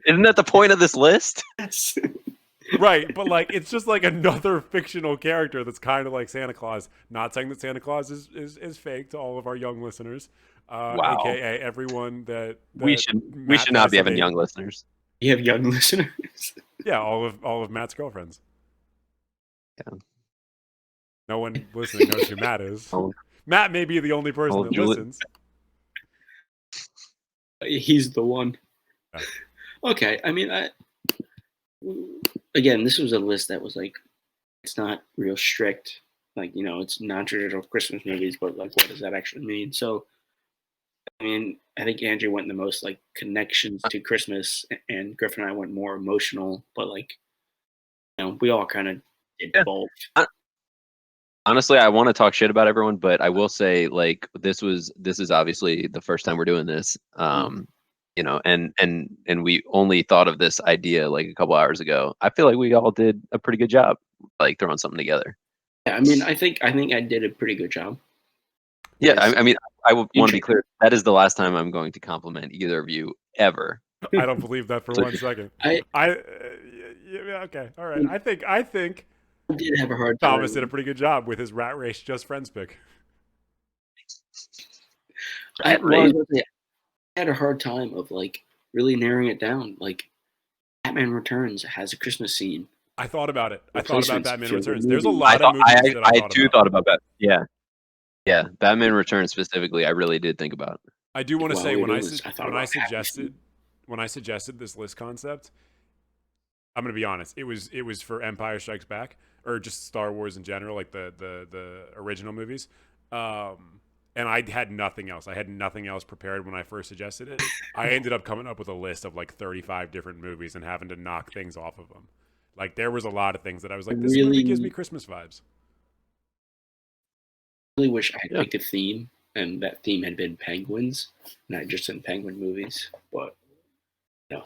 Isn't that the point of this list? Yes. Right, but like it's just like another fictional character that's kind of like Santa Claus. Not saying that Santa Claus is fake to all of our young listeners, wow. AKA everyone that we should not be having young listeners. You have young listeners. Yeah, all of Matt's girlfriends. Yeah. No one listening knows who Matt is. Oh. Matt may be the only person that listens. He's the one. Yeah. Okay, I mean, again, this was a list that was like, it's not real strict. Like, it's non-traditional Christmas movies, but like, what does that actually mean? So, I mean, I think Andrew went the most like connections to Christmas, and Griffin and I went more emotional. But like, we all kind of did both. Honestly, I want to talk shit about everyone, but I will say, like, this is obviously the first time we're doing this. And we only thought of this idea like a couple hours ago. I feel like we all did a pretty good job, like throwing something together. Yeah, I mean, I think I did a pretty good job. Yeah, I mean, I would want to be clear. That is the last time I'm going to compliment either of you ever. I don't believe that for 1 second. Yeah, okay, all right. I think I did have a hard time. Thomas did a pretty good job with his Rat Race Just Friends pick. I had a hard time of like really narrowing it down. Like, Batman Returns has a Christmas scene. I thought about it. I thought about Batman Returns. There's a lot of movies that I too thought about that. Yeah, Batman Returns specifically. I really did think about. I do want to say when I suggested this list concept, I'm going to be honest. It was for Empire Strikes Back, or just Star Wars in general, like the original movies. And I had nothing else. I had nothing else prepared when I first suggested it. I ended up coming up with a list of like 35 different movies and having to knock things off of them. Like, there was a lot of things that I was like, this movie gives me Christmas vibes. I really wish I had picked a theme, and that theme had been penguins, not just in penguin movies. But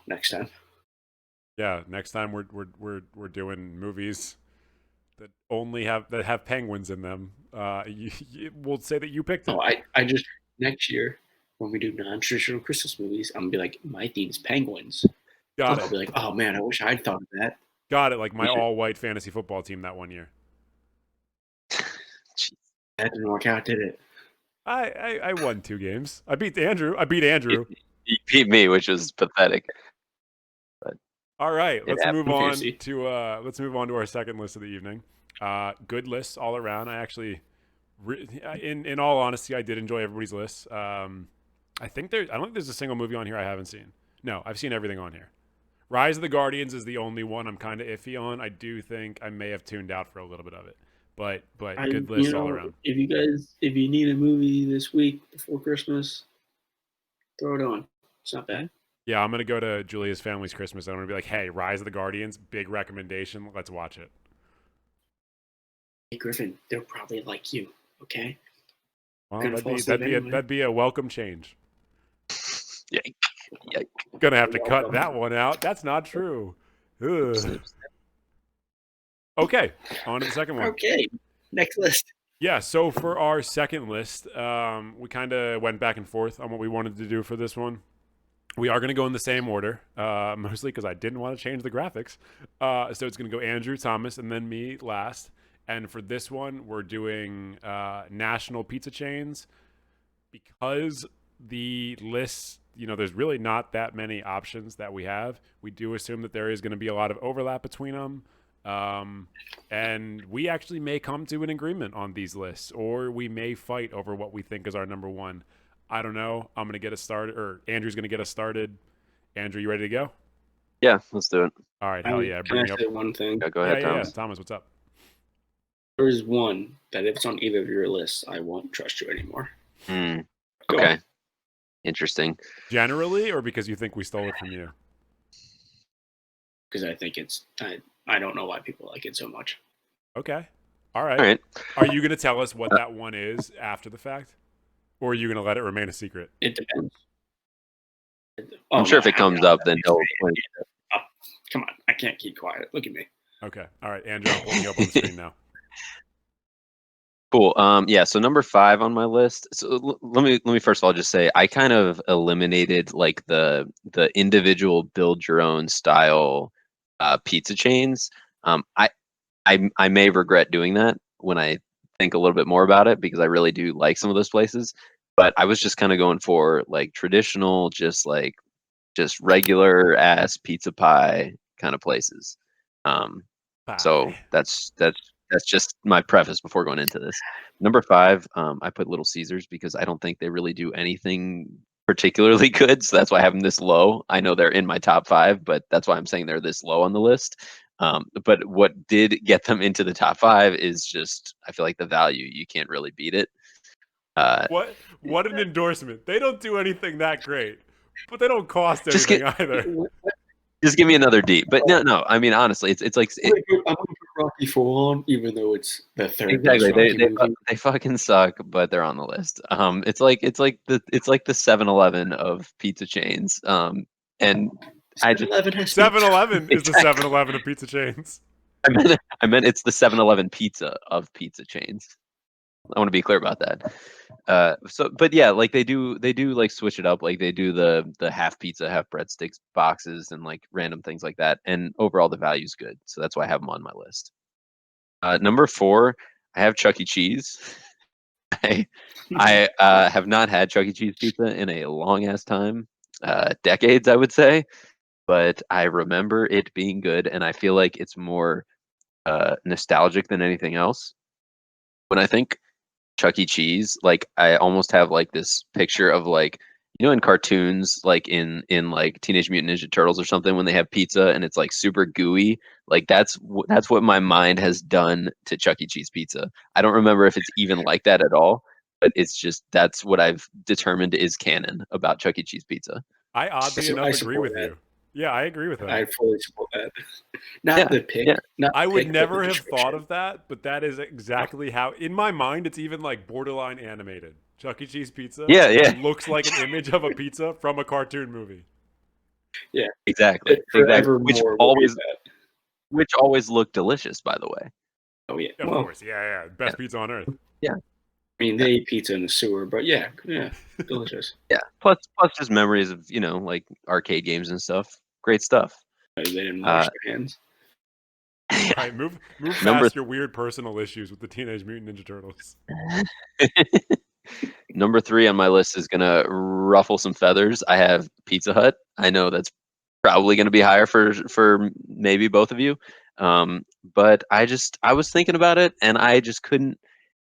next time. Yeah, next time we're doing movies that only have penguins in them. We'll say that you picked it. Oh, I just next year when we do non-traditional Christmas movies, I'm gonna be like, my theme is penguins. Got it. I'll be like, oh man, I wish I'd thought of that. Got it. Like my all-white fantasy football team that one year. That didn't work out, did it? I won 2 games. I beat Andrew. You beat me, which was pathetic. But all right, let's move on to our second list of the evening. Good lists all around. I actually, in all honesty, I did enjoy everybody's lists. I don't think there's a single movie on here I haven't seen. No, I've seen everything on here. Rise of the Guardians is the only one I'm kind of iffy on. I do think I may have tuned out for a little bit of it, but good list all around. If you need a movie this week before Christmas, throw it on. It's not bad. Yeah, I'm gonna go to Julia's family's Christmas. I'm gonna be like, hey, Rise of the Guardians, big recommendation. Let's watch it. Hey Griffin, they're probably like you, okay? Well, that'd be a welcome change. Yikes. Gonna have to cut that one out. That's not true. Ugh. Okay, on to the second one. Okay, next list. Yeah, so for our second list, we kind of went back and forth on what we wanted to do for this one. We are going to go in the same order, mostly because I didn't want to change the graphics. So it's going to go Andrew, Thomas, and then me last. And for this one, we're doing national pizza chains because the list, there's really not that many options that we have. We do assume that there is going to be a lot of overlap between them. And we actually may come to an agreement on these lists, or we may fight over what we think is our number one. I don't know. I'm going to get us started, or Andrew's going to get us started. Andrew, you ready to go? Yeah, let's do it. All right, hell yeah. Can I say one thing? Yeah, go ahead, Thomas. Yeah. Thomas, what's up? There is one that if it's on either of your lists, I won't trust you anymore. Okay. Interesting. Generally, or because you think we stole it from you? Because I think I don't know why people like it so much. Okay. All right. Are you going to tell us what that one is after the fact? Or are you going to let it remain a secret? It depends. I'm sure if it comes up, then he'll. Come on. I can't keep quiet. Look at me. Okay. All right. Andrew, I'm pulling you up on the screen now. Cool. Yeah. So number 5 on my list. So let me first of all just say I kind of eliminated like the individual build your own style pizza chains. I may regret doing that when I think a little bit more about it, because I really do like some of those places. But I was just kind of going for like traditional, just regular ass pizza pie kind of places. So that's That's just my preface before going into this. Number 5, I put Little Caesars because I don't think they really do anything particularly good. So that's why I have them this low. I know they're in my top 5, but that's why I'm saying they're this low on the list. But what did get them into the top 5 is just, I feel like the value. You can't really beat it. What an endorsement. They don't do anything that great, but they don't cost anything either. Just give me another D. But no. I mean, honestly, it's like I'm gonna put Rocky 4 on, even though it's the third exactly. best Rocky movie. They fucking suck, but they're on the list. It's like the 7-Eleven of pizza chains. And I just 7-Eleven is the 7-Eleven of pizza chains. I meant it's the 7-Eleven pizza of pizza chains. I want to be clear about that. But yeah, like they do like switch it up. Like they do the half pizza, half breadsticks boxes and like random things like that. And overall, the value's good. So that's why I have them on my list. Number 4, I have Chuck E. Cheese. I have not had Chuck E. Cheese pizza in a long ass time, decades, I would say. But I remember it being good, and I feel like it's more nostalgic than anything else. When I think Chuck E. Cheese, like I almost have like this picture of like in cartoons, like in like Teenage Mutant Ninja Turtles or something, when they have pizza and it's like super gooey. Like that's what my mind has done to Chuck E. Cheese pizza. I don't remember if it's even like that at all, but it's just that's what I've determined is canon about Chuck E. Cheese pizza. I oddly enough agree with you. Yeah, I agree with that. I fully support that. Not the pick. Yeah. I would never have thought of that, but that is exactly how, in my mind, it's even like borderline animated. Chuck E. Cheese pizza looks like an image of a pizza from a cartoon movie. Yeah, exactly. Which always looked delicious, by the way. Oh yeah, of course. Yeah. Best pizza on earth. Yeah. I mean, they eat pizza in the sewer, but yeah, delicious. Yeah. Plus just memories of like arcade games and stuff. Great stuff. They didn't wash their hands. All right, move past your weird personal issues with the Teenage Mutant Ninja Turtles. Number 3 on my list is gonna ruffle some feathers. I have Pizza Hut. I know that's probably gonna be higher for maybe both of you, but I was thinking about it, and I just couldn't,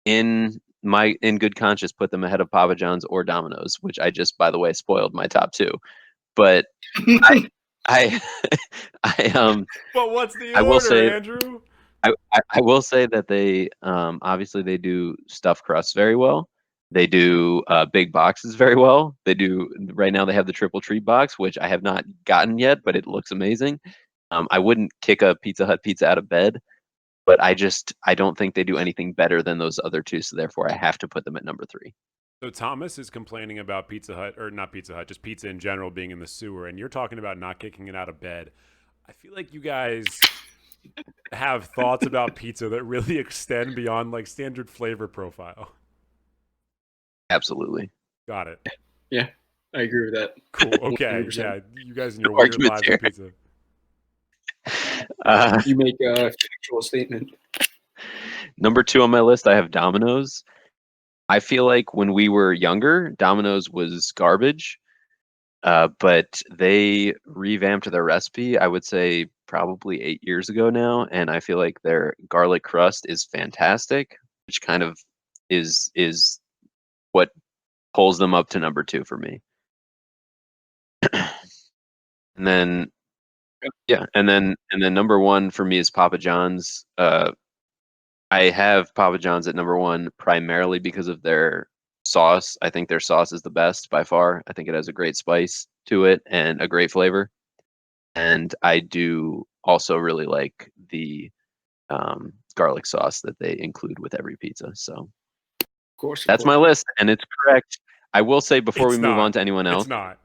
in good conscience, put them ahead of Papa John's or Domino's, which I just, by the way, spoiled my top 2. But I But what's the order, I will say, Andrew? I will say that they obviously they do stuffed crusts very well. They do big boxes very well. They do right now. They have the triple treat box, which I have not gotten yet, but it looks amazing. I wouldn't kick a Pizza Hut pizza out of bed, but I don't think they do anything better than those other two. So therefore, I have to put them at number 3. So Thomas is complaining about Pizza Hut, or not Pizza Hut, just pizza in general being in the sewer, and you're talking about not kicking it out of bed. I feel like you guys have thoughts about pizza that really extend beyond like standard flavor profile. Absolutely. Got it. Yeah, I agree with that. Cool. Okay. 100%. Yeah, you guys and your No weird arguments lives here. with pizza. You make a factual statement. Number 2 on my list, I have Domino's. I feel like when we were younger, Domino's was garbage, but they revamped their recipe, I would say probably 8 years ago now, and I feel like their garlic crust is fantastic, which kind of is what pulls them up to number 2 for me. And then and then number 1 for me is Papa John's. I have Papa John's at number 1 primarily because of their sauce. I think their sauce is the best by far. I think it has a great spice to it and a great flavor. And I do also really like the garlic sauce that they include with every pizza. So of course, that's my list, and it's correct. I will say before we move on to anyone else, it's not.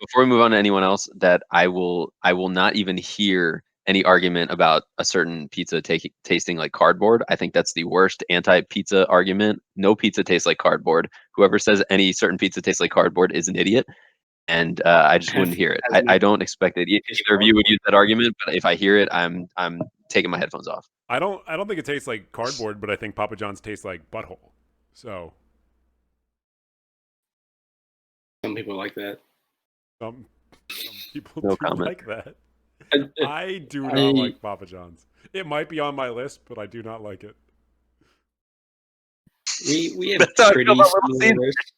Before we move on to anyone else, that I will not even hear any argument about a certain pizza tasting like cardboard. I think that's the worst anti-pizza argument. No pizza tastes like cardboard. Whoever says any certain pizza tastes like cardboard is an idiot. And I just wouldn't hear it. I don't expect that either of you would use that argument, but if I hear it, I'm taking my headphones off. I don't think it tastes like cardboard, but I think Papa John's tastes like butthole. So some people like that. Some people No do comment. like that. I do not like Papa John's. It might be on my list, but I do not like it. We have pretty similar lists.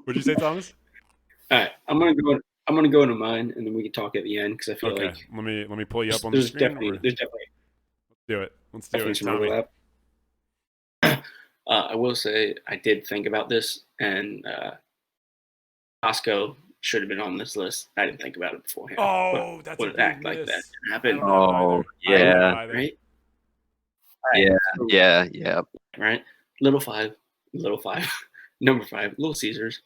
What'd you say, Thomas? All right, I'm gonna go into mine, and then we can talk at the end because I feel like let me pull you up on the screen. There's definitely do it. Let's do it. some overlap. I will say I did think about this, and Costco should have been on this list. I didn't think about it beforehand. Oh, that's a big act miss. like that happened. Oh, yeah. Right? Yeah. Right? Little five. Number 5, Little Caesars.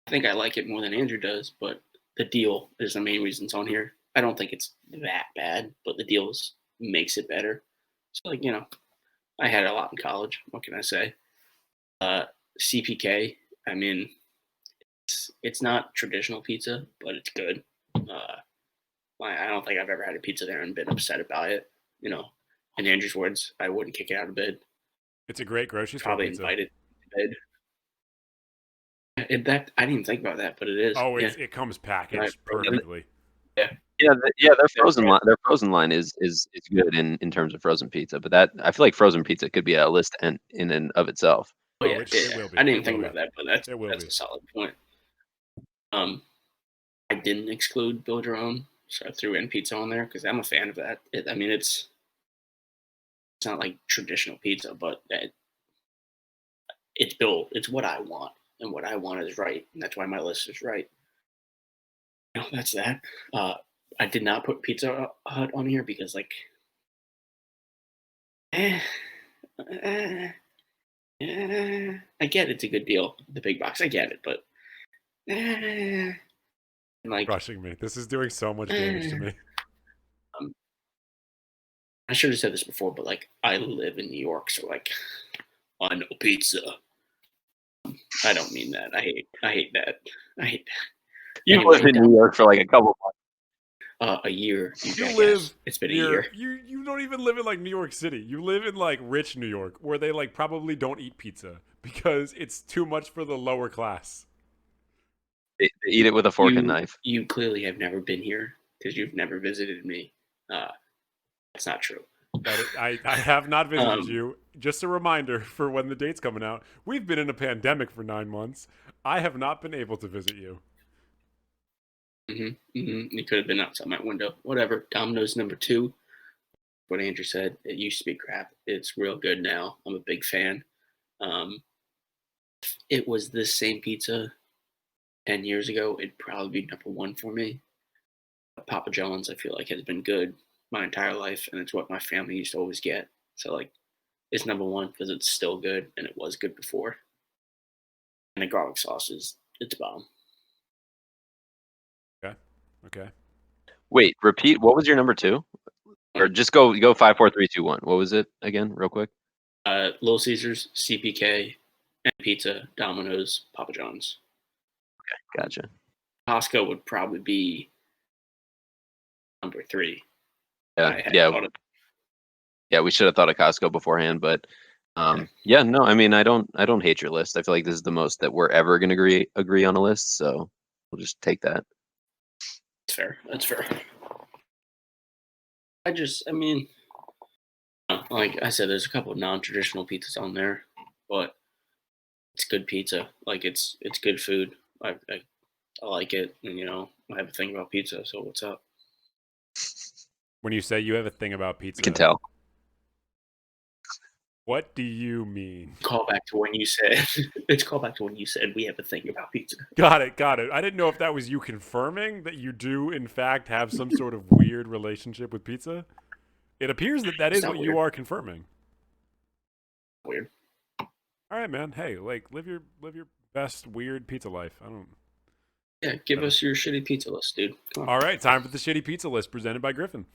I think I like it more than Andrew does, but the deal is the main reason it's on here. I don't think it's that bad, but the deal makes it better. So, like, I had a lot in college. What can I say? CPK, I mean, it's not traditional pizza, but it's good. I don't think I've ever had a pizza there and been upset about it. In Andrew's words, I wouldn't kick it out of bed. It's a great grocery store Probably pizza. invited to bed. I didn't even think about that, but it is. Oh, it comes packaged perfectly. Their frozen line is good in terms of frozen pizza, but that I feel like frozen pizza could be a list in and of itself. Oh, yeah, it will be. I didn't think about that, but that's a solid point. I didn't exclude Build Your Own, so I threw in pizza on there because I'm a fan of that. It's not like traditional pizza, but it's built. It's what I want, and what I want is right, and that's why my list is right. That's that. I did not put Pizza Hut on here because, like, I get it's a good deal, the big box. I get it, but like, crushing me. This is doing so much damage to me. I should have said this before, but like, I live in New York, so like, I know pizza. I don't mean that. I hate that. You lived in New York for like a couple months. A year. It's been a year. You don't even live in like New York City. You live in like rich New York, where they like probably don't eat pizza because it's too much for the lower class. They eat it with a fork and knife. You clearly have never been here because you've never visited me. That's not true. I have not visited you. Just a reminder for when the date's coming out. We've been in a pandemic for 9 months. I have not been able to visit you. You could have been outside my window. Whatever. Domino's number 2. What Andrew said, it used to be crap. It's real good now. I'm a big fan. It was this same pizza 10 years ago. It'd probably be number 1 for me. Papa John's, I feel like, has been good my entire life, and it's what my family used to always get. So, like, it's number 1 because it's still good, and it was good before. And the garlic sauce it's bomb. Okay. Wait, repeat. What was your number 2? Or just go 5, 4, 3, 2, 1. What was it again, real quick? Little Caesars, CPK, and pizza, Domino's, Papa John's. Okay, gotcha. Costco would probably be number 3. Yeah, we should have thought of Costco beforehand, but no, I mean, I don't hate your list. I feel like this is the most that we're ever going to agree on a list, so we'll just take that. That's fair. I mean, like I said, there's a couple of non-traditional pizzas on there, but it's good pizza. Like, it's good food. I like it, and I have a thing about pizza. So what's up? When you say you have a thing about pizza, I can tell. What do you mean? Call back to when you said it's call back to when you said we have a thing about pizza. Got it. I didn't know if that was you confirming that you do in fact have some sort of weird relationship with pizza. It appears that is what you are confirming. Weird. All right, man. Hey, like, live your best weird pizza life. Yeah, give us your shitty pizza list, dude. All right, time for the shitty pizza list presented by Griffin.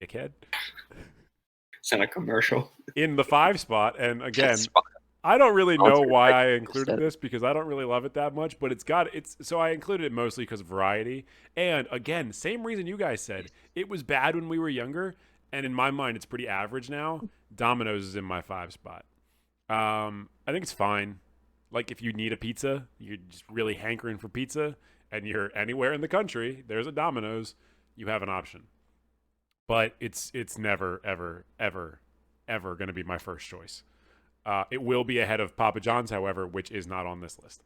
Dickhead. It's not a commercial. In the 5 spot, and again, I don't really know why I included this because I don't really love it that much, but so I included it mostly because of variety. And again, same reason you guys said. It was bad when we were younger, and in my mind, it's pretty average now. Domino's is in my 5 spot. I think it's fine. Like if you need a pizza, you're just really hankering for pizza, and you're anywhere in the country, there's a Domino's, you have an option. But it's never ever going to be my first choice. It will be ahead of Papa John's, however, which is not on this list.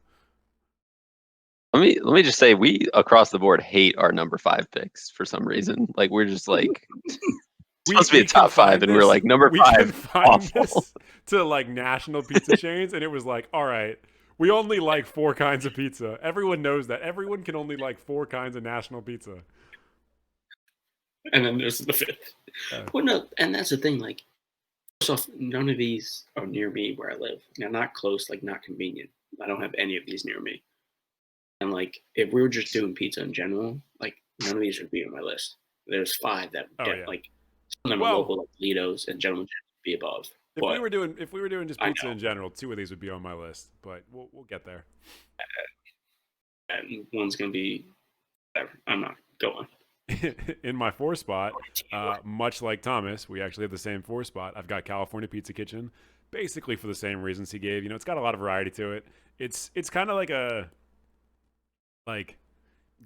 Let me just say, we across the board hate our number 5 picks for some reason. Like we're just like supposed to be a top 5, and we're like number 5. We can find awful. this to like national pizza chains, and it was like, all right, we only like 4 kinds of pizza. Everyone knows that. Everyone can only like 4 kinds of national pizza. And then there's the 5th. Well, no, and that's the thing. Like, first off, none of these are near me where I live. Now, not close, like not convenient. I don't have any of these near me. And like, if we were just doing pizza in general, like none of these would be on my list. There's 5 that get like some of them are local, like Litos, and general would be above. If we were doing just pizza in general, 2 of these would be on my list. But we'll get there. And one's gonna be whatever. I'm not going. In my 4 spot, much like Thomas, we actually have the same 4 spot. I've got California Pizza Kitchen, basically for the same reasons he gave. You know, it's got a lot of variety to it. It's kind of like a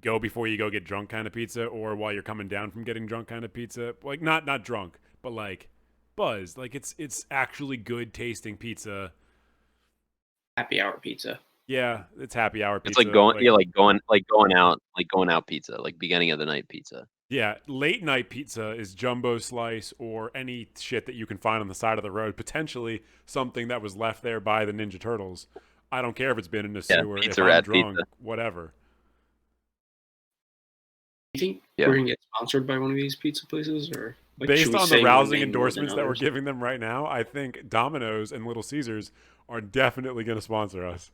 go before you go get drunk kind of pizza, or while you're coming down from getting drunk kind of pizza. Like not drunk, but like buzz. Like it's actually good tasting pizza. Happy hour pizza. Yeah, it's happy hour pizza. It's like going out pizza, like beginning of the night pizza. Yeah, late night pizza is jumbo slice or any shit that you can find on the side of the road. Potentially something that was left there by the Ninja Turtles. I don't care if it's been in a sewer, if I'm drunk, whatever. You think we're gonna get sponsored by one of these pizza places, or like, based on the rousing endorsements that we're giving them right now? I think Domino's and Little Caesars are definitely going to sponsor us.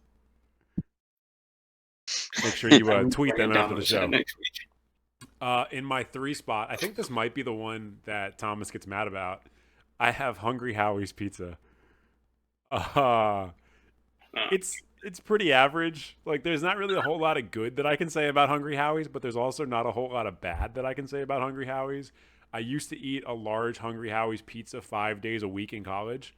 Make sure you tweet them after the show. In my 3 spot, I think this might be the one that Thomas gets mad about. I have Hungry Howie's Pizza. It's pretty average. Like, there's not really a whole lot of good that I can say about Hungry Howie's, but there's also not a whole lot of bad that I can say about Hungry Howie's. I used to eat a large Hungry Howie's pizza 5 days a week in college,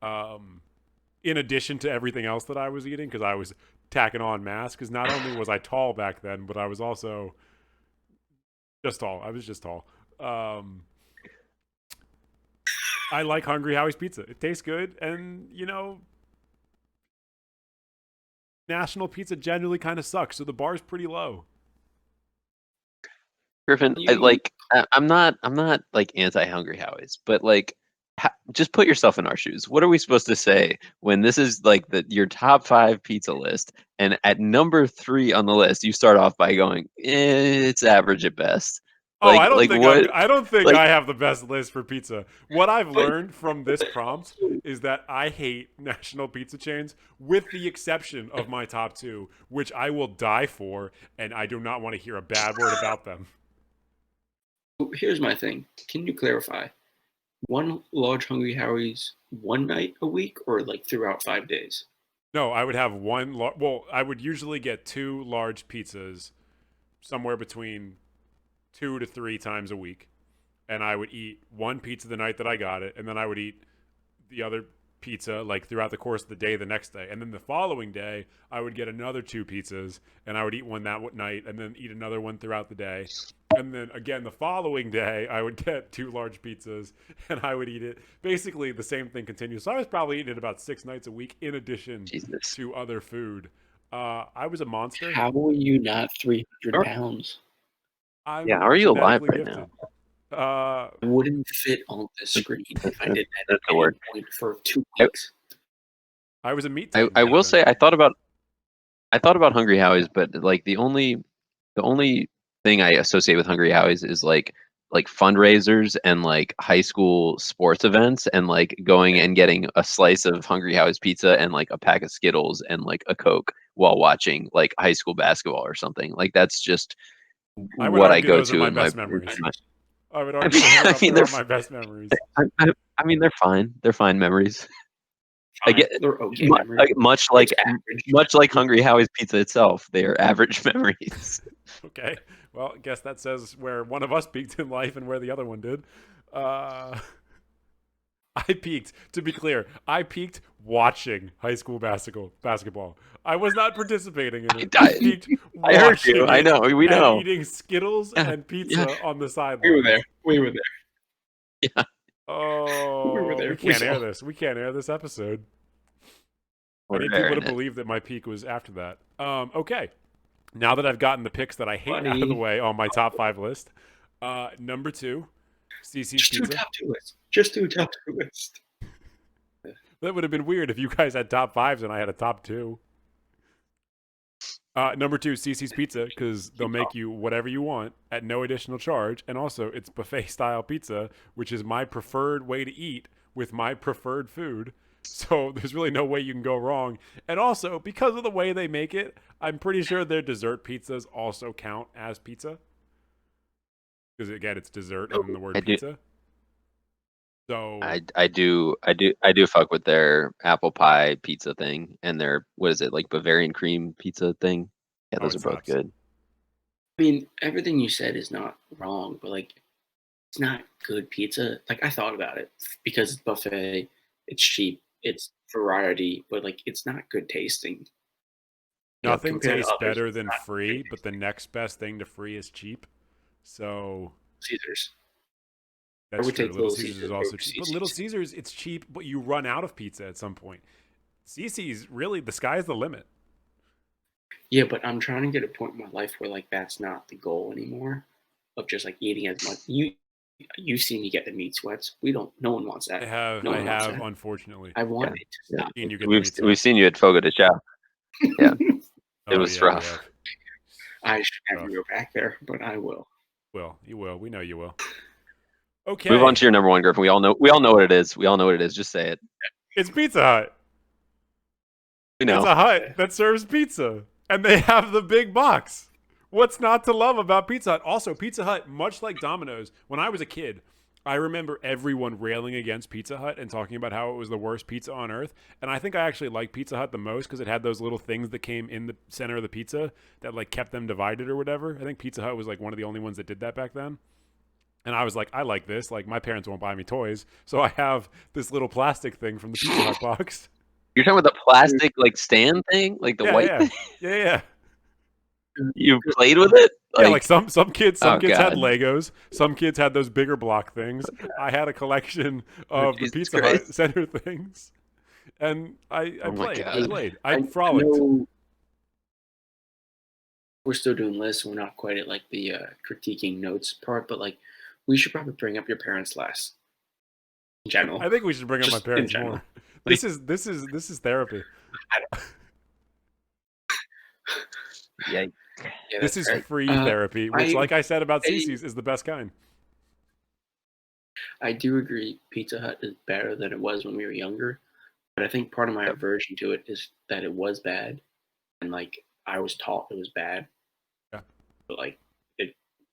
in addition to everything else that I was eating, because I was tacking on mass. Because not only was I tall back then, but I was also just tall. I was just tall. I like Hungry Howie's Pizza. It tastes good, and, you know, national pizza generally kind of sucks, so the bar's pretty low. Griffin, I'm not like anti-Hungry Howie's, but like, just put yourself in our shoes. What are we supposed to say when this is like your top 5 pizza list, and at number 3 on the list, you start off by going, it's average at best. Like, I don't think I have the best list for pizza. What I've learned from this prompt is that I hate national pizza chains, with the exception of my top 2, which I will die for, and I do not want to hear a bad word about them. Here's my thing. Can you clarify? One large Hungry Howie's one night a week, or like throughout 5 days? No, I would have one. I would usually get 2 large pizzas, somewhere between 2 to 3 times a week, and I would eat one pizza the night that I got it, and then I would eat the other pizza like throughout the course of the day the next day, and then the following day I would get another 2 pizzas, and I would eat one that night, and then eat another one throughout the day, and then again the following day I would get 2 large pizzas, and I would eat it. Basically the same thing continues. So I was probably eating it about 6 nights a week in addition to other food. I was a monster. How are you not 300 pounds? I'm how are you alive right gifted. now? I wouldn't fit on the screen if I did that point for 2 weeks. I was a meat. I will say I thought about Hungry Howie's, but like the only thing I associate with Hungry Howie's is like fundraisers and like high school sports events, and like going and getting a slice of Hungry Howie's pizza and like a pack of Skittles and like a Coke while watching like high school basketball or something. Like that's just what I go to in my best memories. I would argue they're my best memories. I mean, they're fine. They're fine memories. I get they're okay much like Hungry Howie's Pizza itself. They are average memories. Okay, well, I guess that says where one of us peaked in life and where the other one did. I peaked. To be clear, I peaked watching high school basketball. I was not participating in it. I peaked I heard you. watching I it know. We and know. eating Skittles Yeah. and pizza Yeah. on the We were sidelines. there. We were there. Yeah. Oh, We were there. we can't air this. We can't air this episode. I need people to believe that my peak was after that. Okay. Now that I've gotten the picks that I hate out of the way on my top 5 list, number 2, CC's Just do Pizza. top 2 list. Just do top 2 list. That would have been weird if you guys had top 5s and I had a top 2. Number 2, CC's Pizza, because they'll make you whatever you want at no additional charge. And also, it's buffet-style pizza, which is my preferred way to eat with my preferred food. So there's really no way you can go wrong. And also, because of the way they make it, I'm pretty sure their dessert pizzas also count as pizza. Because, again, it's dessert and then the word pizza. So I do fuck with their apple pie pizza thing and their, what is it, like Bavarian cream pizza thing. Yeah, those are both good. I mean, everything you said is not wrong, but like, it's not good pizza. Like, I thought about it because it's buffet, it's cheap, it's variety, but like, it's not good tasting. Nothing tastes better than free, but the next best thing to free is cheap. So Caesars. That's true. Little Caesars is also cheap. But Little Caesars, it's cheap, but you run out of pizza at some point. CC's, really, the sky's the limit. Yeah, but I'm trying to get a point in my life where like that's not the goal anymore, of just like eating as much. You've seen me get the meat sweats. No one wants that. I have, unfortunately. I want it to stop. We've seen you at Fogo de Chao. Yeah, it was rough. I should never go back there, but I will. You will. We know you will. Okay. Move on to your number 1, Griffin. We all know what it is. Just say it. It's Pizza Hut. We know. It's a hut that serves pizza, and they have the big box. What's not to love about Pizza Hut? Also, Pizza Hut, much like Domino's, when I was a kid, I remember everyone railing against Pizza Hut and talking about how it was the worst pizza on earth. And I think I actually liked Pizza Hut the most because it had those little things that came in the center of the pizza that like kept them divided or whatever. I think Pizza Hut was like one of the only ones that did that back then. And I was like, I like this. Like, my parents won't buy me toys. So I have this little plastic thing from the Pizza Hut box. You're talking about the plastic, like, stand thing? Like the white thing? Yeah. You played with it? Like some kids had Legos. Some kids had those bigger block things. I had a collection of the Pizza Hut center things. And I played. I frolicked. We're still doing lists. We're not quite at like the critiquing notes part, but like we should probably bring up your parents last. In general, I think we should bring up my parents more. This is therapy. Yeah. This is free therapy, which, like I said about CC's, is the best kind. I do agree. Pizza Hut is better than it was when we were younger, but I think part of my aversion to it is that it was bad, and like I was taught it was bad. Yeah. But like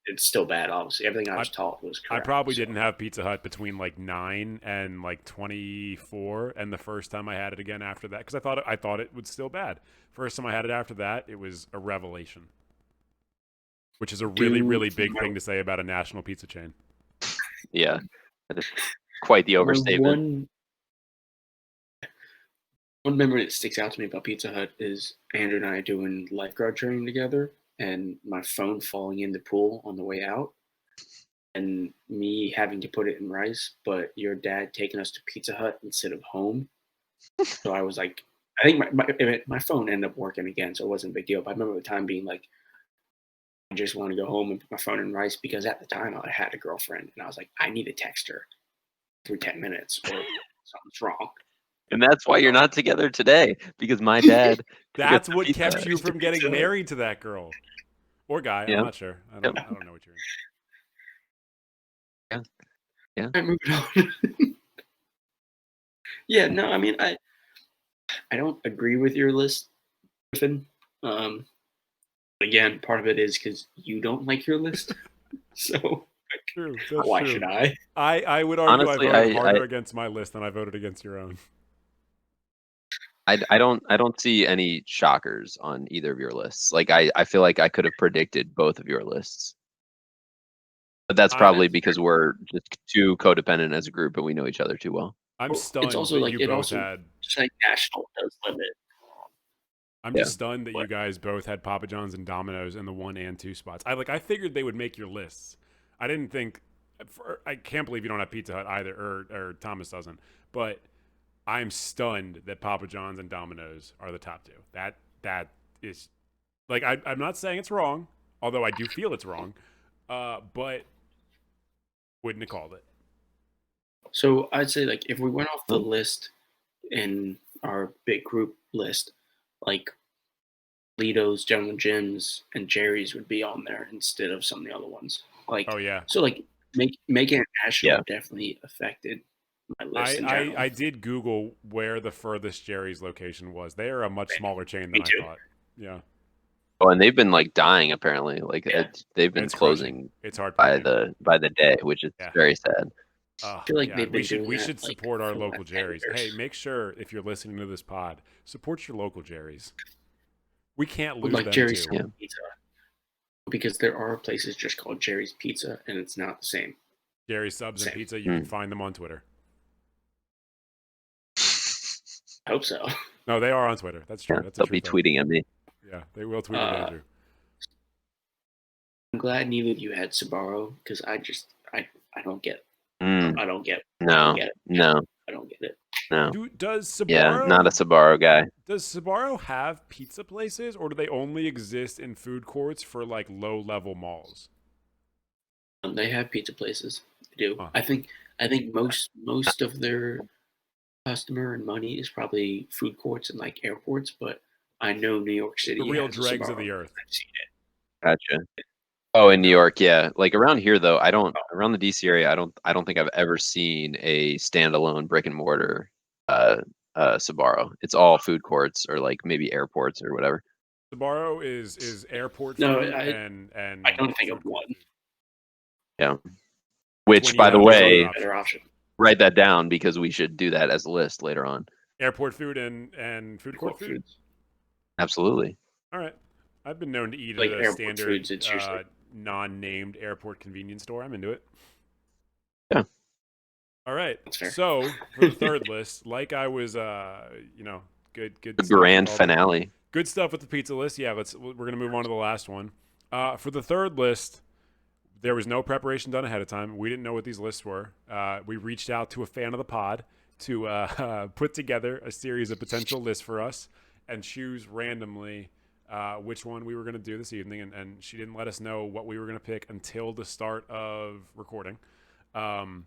it's still bad. Obviously, everything I was taught was correct. I probably didn't have Pizza Hut between like 9 and like 24, and the first time I had it again after that, because I thought it was still bad. First time I had it after that, it was a revelation, which is a really, really big thing to say about a national pizza chain. Yeah, that is quite the overstatement. One memory that sticks out to me about Pizza Hut is Andrew and I doing lifeguard training together, and my phone falling in the pool on the way out, and me having to put it in rice, but your dad taking us to Pizza Hut instead of home. So I was like, I think my phone ended up working again, so it wasn't a big deal. But I remember the time being like, I just want to go home and put my phone in rice, because at the time I had a girlfriend, and I was like, I need to text her through 10 minutes or something's wrong. And that's why you're not together today, because my dad. That's what kept you from getting married to that girl or guy. Yeah. I'm not sure. I don't know what you're in. Yeah. All right, moving on. Yeah, no, I mean, I don't agree with your list, Griffin. Again, part of it is because you don't like your list. So true. Why should I? I would argue honestly, I voted harder against my list than I voted against your own. I don't see any shockers on either of your lists. Like I feel like I could have predicted both of your lists. But that's probably because we're just too codependent as a group and we know each other too well. I'm stunned It's also that like you it both also had. just like national does limit. I'm just stunned that you guys both had Papa John's and Domino's in the 1 and 2 spots. I figured they would make your lists. I didn't think. I can't believe you don't have Pizza Hut either, or Thomas doesn't. But I'm stunned that Papa John's and Domino's are the top 2. That is like I'm not saying it's wrong, although I do feel it's wrong. But wouldn't have called it. So I'd say like if we went off the list in our big group list, like Lido's, Gentleman Jim's, and Jerry's would be on there instead of some of the other ones. Like, oh yeah. So like making it national definitely affected my list in general. I did Google where the furthest Jerry's location was. They are a much smaller chain than I thought. Yeah. Oh, and they've been like dying apparently. Like they've been closing. It's hard by the day, which is very sad. I feel like they've been we should like, support our local like 10 Jerry's. years. Hey, make sure if you're listening to this pod, support your local Jerry's. We can't lose like them Jerry's too. Pizza, because there are places just called Jerry's Pizza, and it's not the same. Jerry's Subs and Pizza. You can find them on Twitter. I hope so. No, they are on Twitter. That's true. That's they'll be tweeting at me. Yeah, they will tweet at Andrew. I'm glad neither of you had Sbarro because I don't get. Mm. I don't get. No, I don't get it. no, I don't get it. no. Does Sbarro? Yeah, not a Sbarro guy. Does Sbarro have pizza places, or do they only exist in food courts for like low-level malls? They have pizza places. They do. Huh. I think most of their customer and money is probably food courts and like airports, but I know New York City. The real has a dregs of Sbarro. the earth. I've seen it. Gotcha. Oh, in New York, yeah. Like around here though, around the DC area, I don't think I've ever seen a standalone brick and mortar Sbarro. It's all food courts or like maybe airports or whatever. Sbarro is airport No, food I and I don't think of one. Yeah. Which, When by you the have way, another Better option. write that down because we should do that as a list later on. Airport food and food court food. Foods. Absolutely. All right. I've been known to eat Like at a airport standard foods, it's usually non-named airport convenience store. I'm into it. Yeah. All right. That's fair. So for the third list, like I was, good. The stuff grand with all the- finale. Good stuff with the pizza list. Yeah, we're gonna move on to the last one. For the third list, there was no preparation done ahead of time. We didn't know what these lists were. We reached out to a fan of the pod to put together a series of potential lists for us and choose randomly which one we were going to do this evening. And she didn't let us know what we were going to pick until the start of recording. And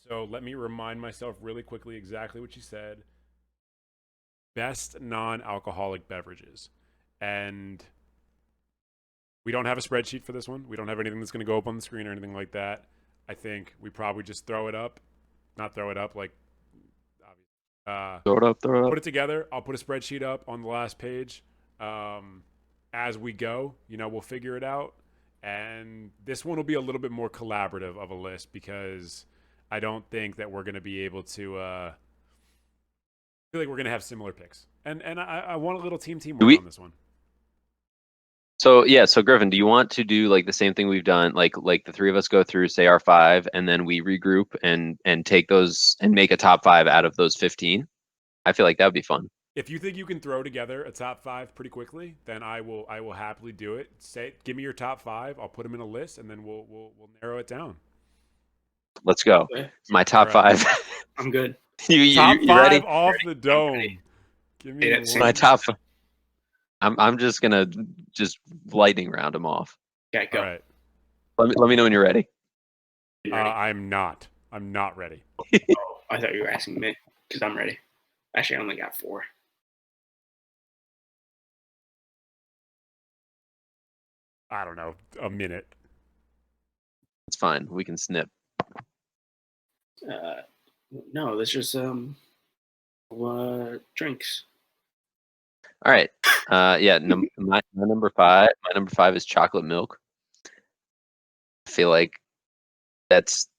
so let me remind myself really quickly exactly what she said. Best non-alcoholic beverages. And we don't have a spreadsheet for this one. We don't have anything that's going to go up on the screen or anything like that. I think we probably just throw it up. Not throw it up, like, Throw it up. put it together. I'll put a spreadsheet up on the last page. As we go, we'll figure it out. And this one will be a little bit more collaborative of a list because I don't think that we're going to be able to I feel like we're going to have similar picks. And I want a little teamwork on this one. So Griffin, do you want to do like the same thing we've done, like the three of us go through, say our 5, and then we regroup and take those and make a top 5 out of those 15? I feel like that would be fun. If you think you can throw together a top 5 pretty quickly, then I will happily do it. Give me your top 5. I'll put them in a list, and then we'll narrow it down. Let's go. Okay. My top 5. I'm good. you top 5 ready? off the dome. Give me My top 5. I'm just gonna lightning round them off. Okay, go. All right. Let me know when you're ready. I'm not ready. Oh, I thought you were asking me because I'm ready. Actually, I only got 4. I don't know, a minute. It's fine. We can snip. No, that's just drinks. All right. Yeah. My number 5. My number 5 is chocolate milk. I feel like that's.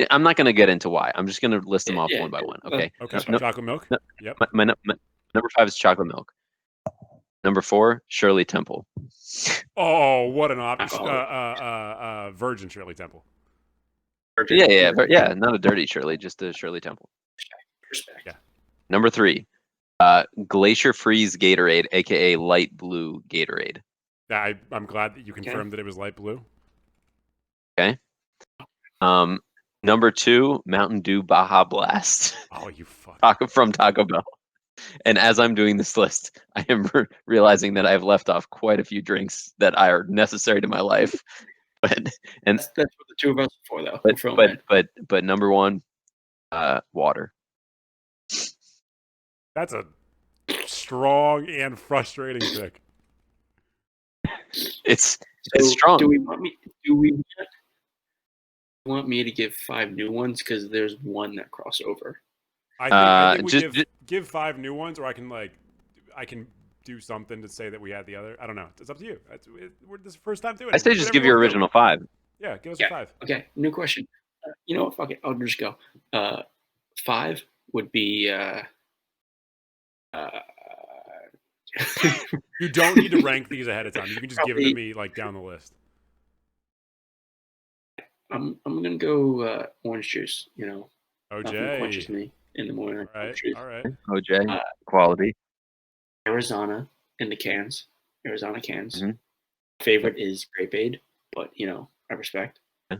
I'm not going to get into why. I'm just going to list them off one by one. Okay. Okay. Chocolate milk. Yep. My number 5 is chocolate milk. Number 4, Shirley Temple. Oh, what an option! Virgin Shirley Temple. Yeah. Not a dirty Shirley, just a Shirley Temple. Respect. Yeah. Number 3, Glacier Freeze Gatorade, aka light blue Gatorade. I'm glad that you confirmed that it was light blue. Okay. Number 2, Mountain Dew Baja Blast. Oh, you fuck. From Taco Bell. And as I'm doing this list, I am realizing that I've left off quite a few drinks that are necessary to my life. But That's what the two of us are for, though. But number 1, water. That's a strong and frustrating pick. It's strong. Do we want me to give 5 new ones? Because there's one that cross over. I think we give 5 new ones, or I can do something to say that we had the other. I don't know. It's up to you. This is the first time doing it. I say just give your original 5. Yeah, give us a 5. Okay, new question. You know what? Fuck it. I'll just go. 5 would be. You don't need to rank these ahead of time. You can just give it to me like down the list. I'm gonna go orange juice. You know, OJ quenches me in the morning. All right. OJ quality. Arizona in the cans. Arizona cans. Mm-hmm. Favorite is Grapeade, but you know I respect. Yeah.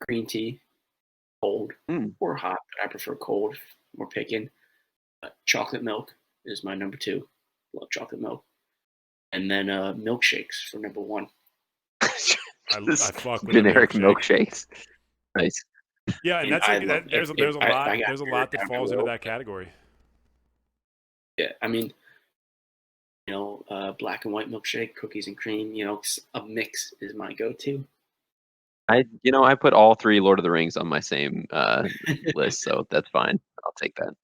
Green tea, cold or hot. But I prefer cold. If we're picking. Chocolate milk is my number 2. Love chocolate milk. And then milkshakes for number 1. I fuck with generic milkshakes. Nice. Yeah, and there's a lot that falls into that category. Yeah, I mean, you know, black and white milkshake, cookies and cream. You know, a mix is my go-to. I put all 3 Lord of the Rings on my same list, so that's fine. I'll take that.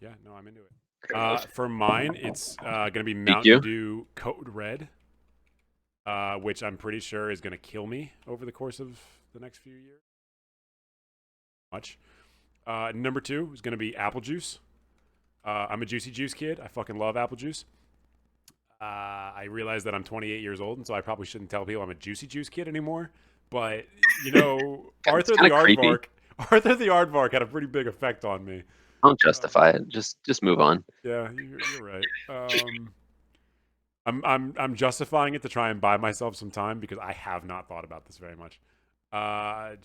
Yeah, no, I'm into it. For mine, it's gonna be Mountain Dew Code Red, which I'm pretty sure is gonna kill me over the course of the next few years. Much. Number 2 is gonna be apple juice. I'm a Juicy Juice kid. I fucking love apple juice. I realize that I'm 28 years old, and so I probably shouldn't tell people I'm a Juicy Juice kid anymore. But you know, Arthur the Aardvark had a pretty big effect on me. Don't justify it. Just move on. Yeah, you're right. I'm justifying it to try and buy myself some time because I have not thought about this very much. Let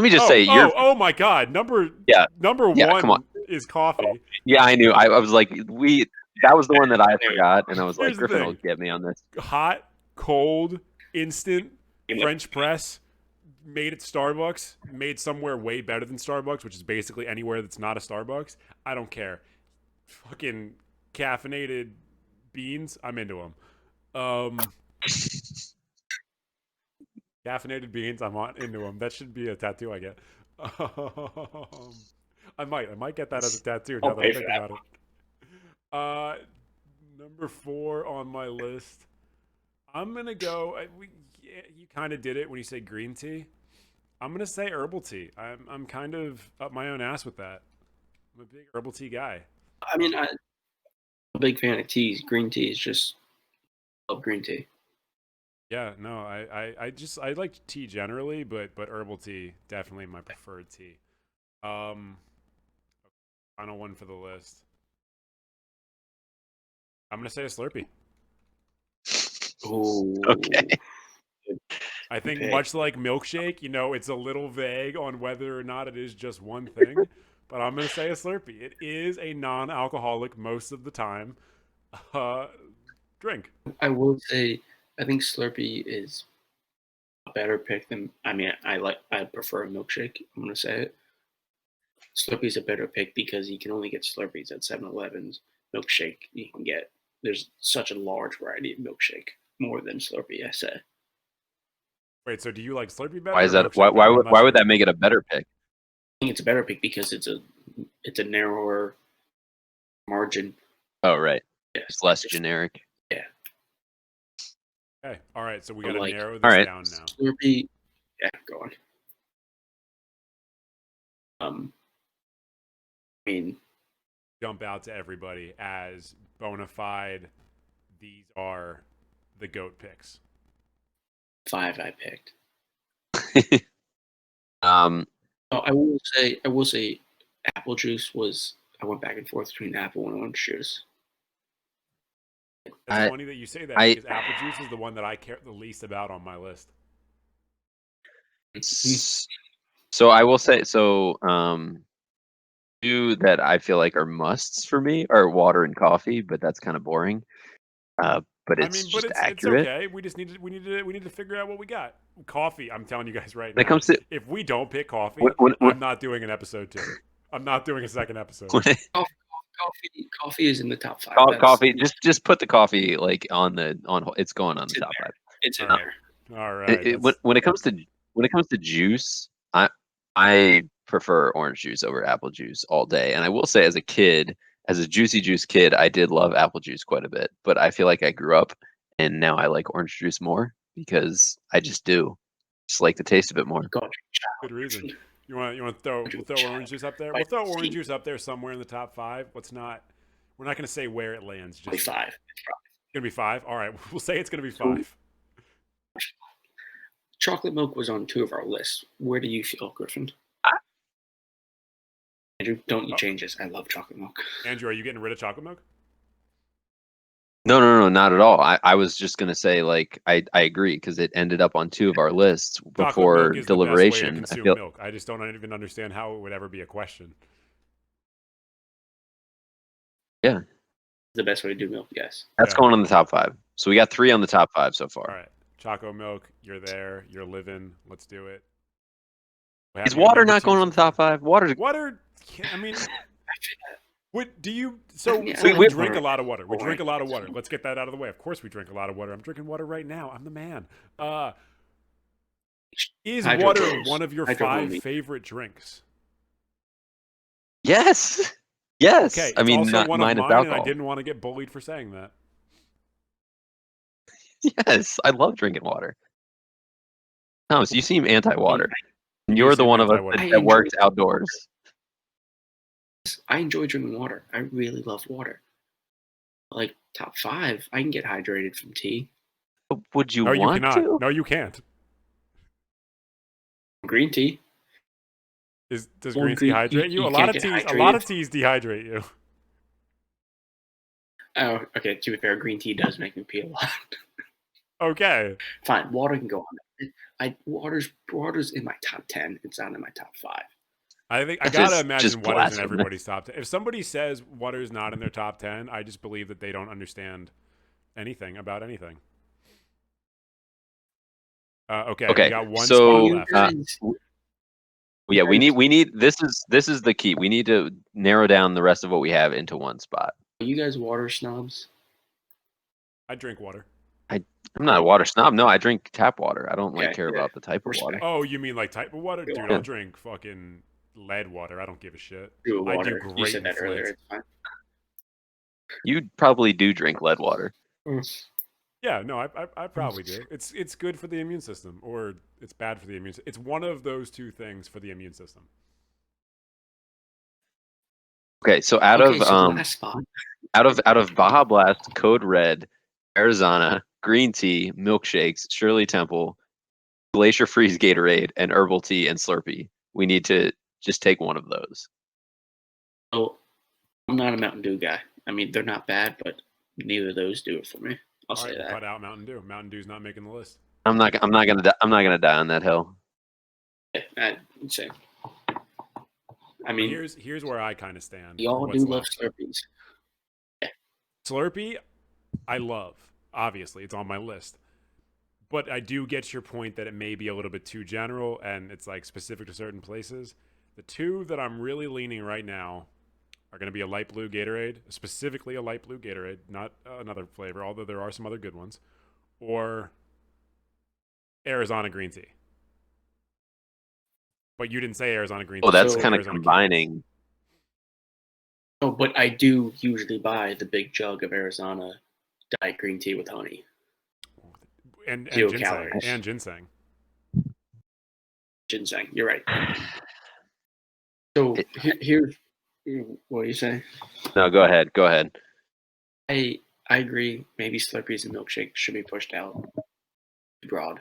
me just say, oh my God, number 1 is coffee. Yeah, I knew. I was like, that was the one that I forgot, and I was like, Griffin will get me on this. Hot, cold, instant, French press. Made at Starbucks, made somewhere way better than Starbucks, which is basically anywhere that's not a Starbucks. I don't care. Fucking caffeinated beans, I'm into them. Caffeinated beans, I'm into them. That should be a tattoo I get. I might get that as a tattoo now that I think about it. Number 4 on my list. I'm gonna go. You kind of did it when you say green tea. I'm gonna say herbal tea. I'm kind of up my own ass with that. I'm a big herbal tea guy. I mean, I'm a big fan of teas. Green tea is just love green tea. Yeah, no, I like tea generally, but herbal tea definitely my preferred tea. Final one for the list. I'm gonna say a Slurpee. Oh, okay. I think much like milkshake, you know, it's a little vague on whether or not it is just one thing, but I'm going to say a Slurpee. It is a non-alcoholic most of the time drink. I will say, I think Slurpee is a better pick than, I prefer a milkshake. I'm going to say it. Slurpee's a better pick because you can only get Slurpees at 7-Elevens. Milkshake, you can get, there's such a large variety of milkshake, more than Slurpee, I say. Wait, so do you like Slurpee better? Why is that? Why would that make it a better pick? I think it's a better pick because it's a narrower margin. Oh, right. Yeah, it's less generic. Yeah. Okay. All right. So we got to narrow this down now. Slurpee. Yeah, go on. I mean, jump out to everybody as bona fide. These are the GOAT picks. 5 I picked. No, I will say, apple juice was. I went back and forth between apple and orange juice. It's funny that you say that because apple juice is the one that I care the least about on my list. So I will say, two that I feel like are musts for me are water and coffee, but that's kind of boring. But it's accurate. okay. We just need to figure out what we got. Coffee. I'm telling you guys right When it now. comes to If we don't pick coffee, when- I'm not doing an episode 2. I'm not doing a second episode. Coffee is in the top 5. Coffee. Just put the coffee like on. It's going on the top 5. It's in there. All right. When it comes to juice, I prefer orange juice over apple juice all day. And I will say, as a kid, as a juicy juice kid, I did love apple juice quite a bit. But I feel like I grew up, and now I like orange juice more because I just do. Just like the taste of it more. Good reason. You want to throw orange juice up there? We'll throw orange juice up there somewhere in the top 5. We're not going to say where it lands. Just 5. It's going to be 5. All right, we'll say it's going to be 5. Chocolate milk was on 2 of our lists. Where do you feel, Griffin? Andrew, don't you change this. I love chocolate milk. Andrew, are you getting rid of chocolate milk? No, not at all. I was just gonna say, like, I agree because it ended up on 2 of our lists before deliberation. The best way to consume milk. I just don't even understand how it would ever be a question. Yeah, the best way to do milk. Yes, that's going on the top 5. So we got 3 on the top 5 so far. All right, Choco Milk, you're there. You're living. Let's do it. Is water not going on the top 5? Water. I mean, what do you? So we drink a lot of water. We drink a lot of water. Let's get that out of the way. Of course, we drink a lot of water. I'm drinking water right now. I'm the man. Is water one of your 5 favorite drinks? Yes. Yes. Okay. I mean, also not one mine of is mine, alcohol. and I didn't want to get bullied for saying that. Yes, I love drinking water. Thomas, you seem anti-water. You're the one of us that works outdoors. I enjoy drinking water. I really love water. Like top 5, I can get hydrated from tea. Would you want to? No, you can't. Green tea. Does green tea hydrate you? A lot of teas dehydrate you. Oh, okay. To be fair, green tea does make me pee a lot. Okay. Fine. Water can go on. Water's in my top 10. It's not in my top 5. I think I gotta imagine water's in everybody's top 10. If somebody says water's not in their top 10, I just believe that they don't understand anything about anything. Okay. We got one spot left. Yeah, we need. This is the key. We need to narrow down the rest of what we have into one spot. Are you guys water snobs? I drink water. I'm not a water snob. No, I drink tap water. I don't care about the type of water. Oh, you mean like type of water? Dude, I'll drink fucking lead water. I don't give a shit. I do great. You said that earlier. It's fine. You probably do drink lead water. Yeah, no, I probably do. It's good for the immune system, or it's bad for the immune system. It's one of those 2 things for the immune system. Okay, so out of Baja Blast, Code Red, Arizona, green tea, milkshakes, Shirley Temple, Glacier Freeze Gatorade, and herbal tea and Slurpee, we need to just take one of those. Oh, I'm not a Mountain Dew guy. I mean, they're not bad, but neither of those do it for me. I'll say that. Cut out Mountain Dew. Mountain Dew's not making the list. I'm not gonna die on that hill. Yeah, insane. I mean, here's where I kind of stand. Y'all do love Slurpees. Yeah. Slurpee, I love. Obviously, it's on my list. But I do get your point that it may be a little bit too general and it's like specific to certain places. The 2 that I'm really leaning right now are going to be a light blue Gatorade, specifically a light blue Gatorade, not another flavor, although there are some other good ones, or Arizona green tea. But you didn't say Arizona green tea. Oh, that's kind of combining. Oh, but I do usually buy the big jug of Arizona diet green tea with honey. And ginseng. Ginseng, you're right. So here's what are you saying? No, go ahead. I agree. Maybe Slurpees and milkshakes should be pushed out broad.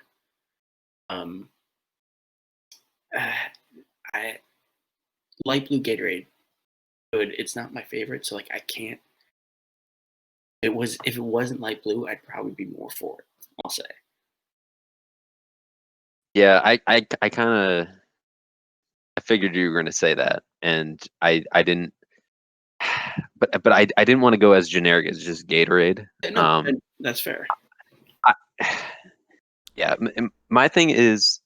light blue Gatorade, good. It's not my favorite, so like I can't. If it wasn't light blue, I'd probably be more for it. I'll say. Yeah, I kind of I figured you were going to say that, and I didn't, but I didn't want to go as generic as just Gatorade. No, that's fair. I, yeah, my thing is,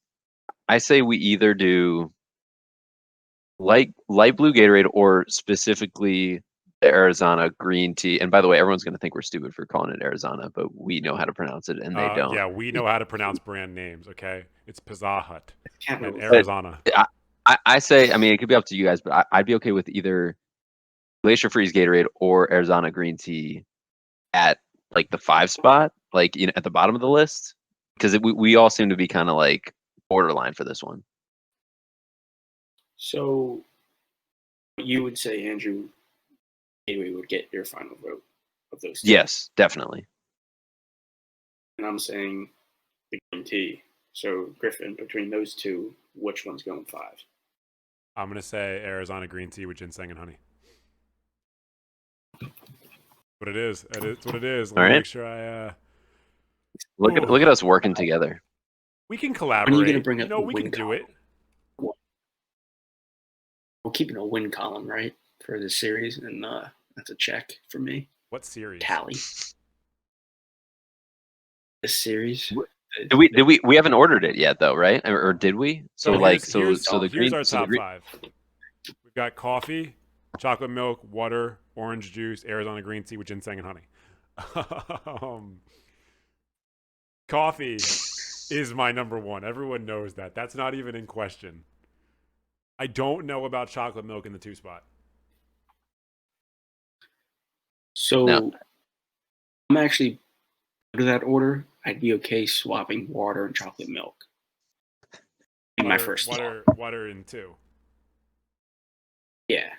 I say we either do light blue Gatorade or specifically the Arizona green tea. And by the way, everyone's going to think we're stupid for calling it Arizona, but we know how to pronounce it, and they don't. Yeah, we know how to pronounce brand names. Okay, it's Pizza Hut and But Arizona. I say, I mean, it could be up to you guys, but I'd be okay with either Glacier Freeze Gatorade or Arizona green tea at like the 5 spot, like at the bottom of the list, because we all seem to be kind of like borderline for this one. So, you would say, Andrew, Gatorade would get your final vote of those two? Yes, definitely. And I'm saying the green tea. So, Griffin, between those two, which one's going 5? I'm gonna say Arizona green tea with ginseng and honey. What it is. It's what it is. Let me make sure I. Look at us working together. We can collaborate. When are you gonna bring up the we can do it. We're keeping a win column, right, for this series, and that's a check for me. What series? Tally. This series. Did we haven't ordered it yet though, right? Or did we? So here's the green, here's our top 5. We've got coffee, chocolate milk, water, orange juice, Arizona green tea with ginseng and honey. Coffee is my number 1. Everyone knows that. That's not even in question. I don't know about chocolate milk in the 2 spot. So no. I'm actually to that order. I'd be okay swapping water and chocolate milk. My first water in 2. Yeah.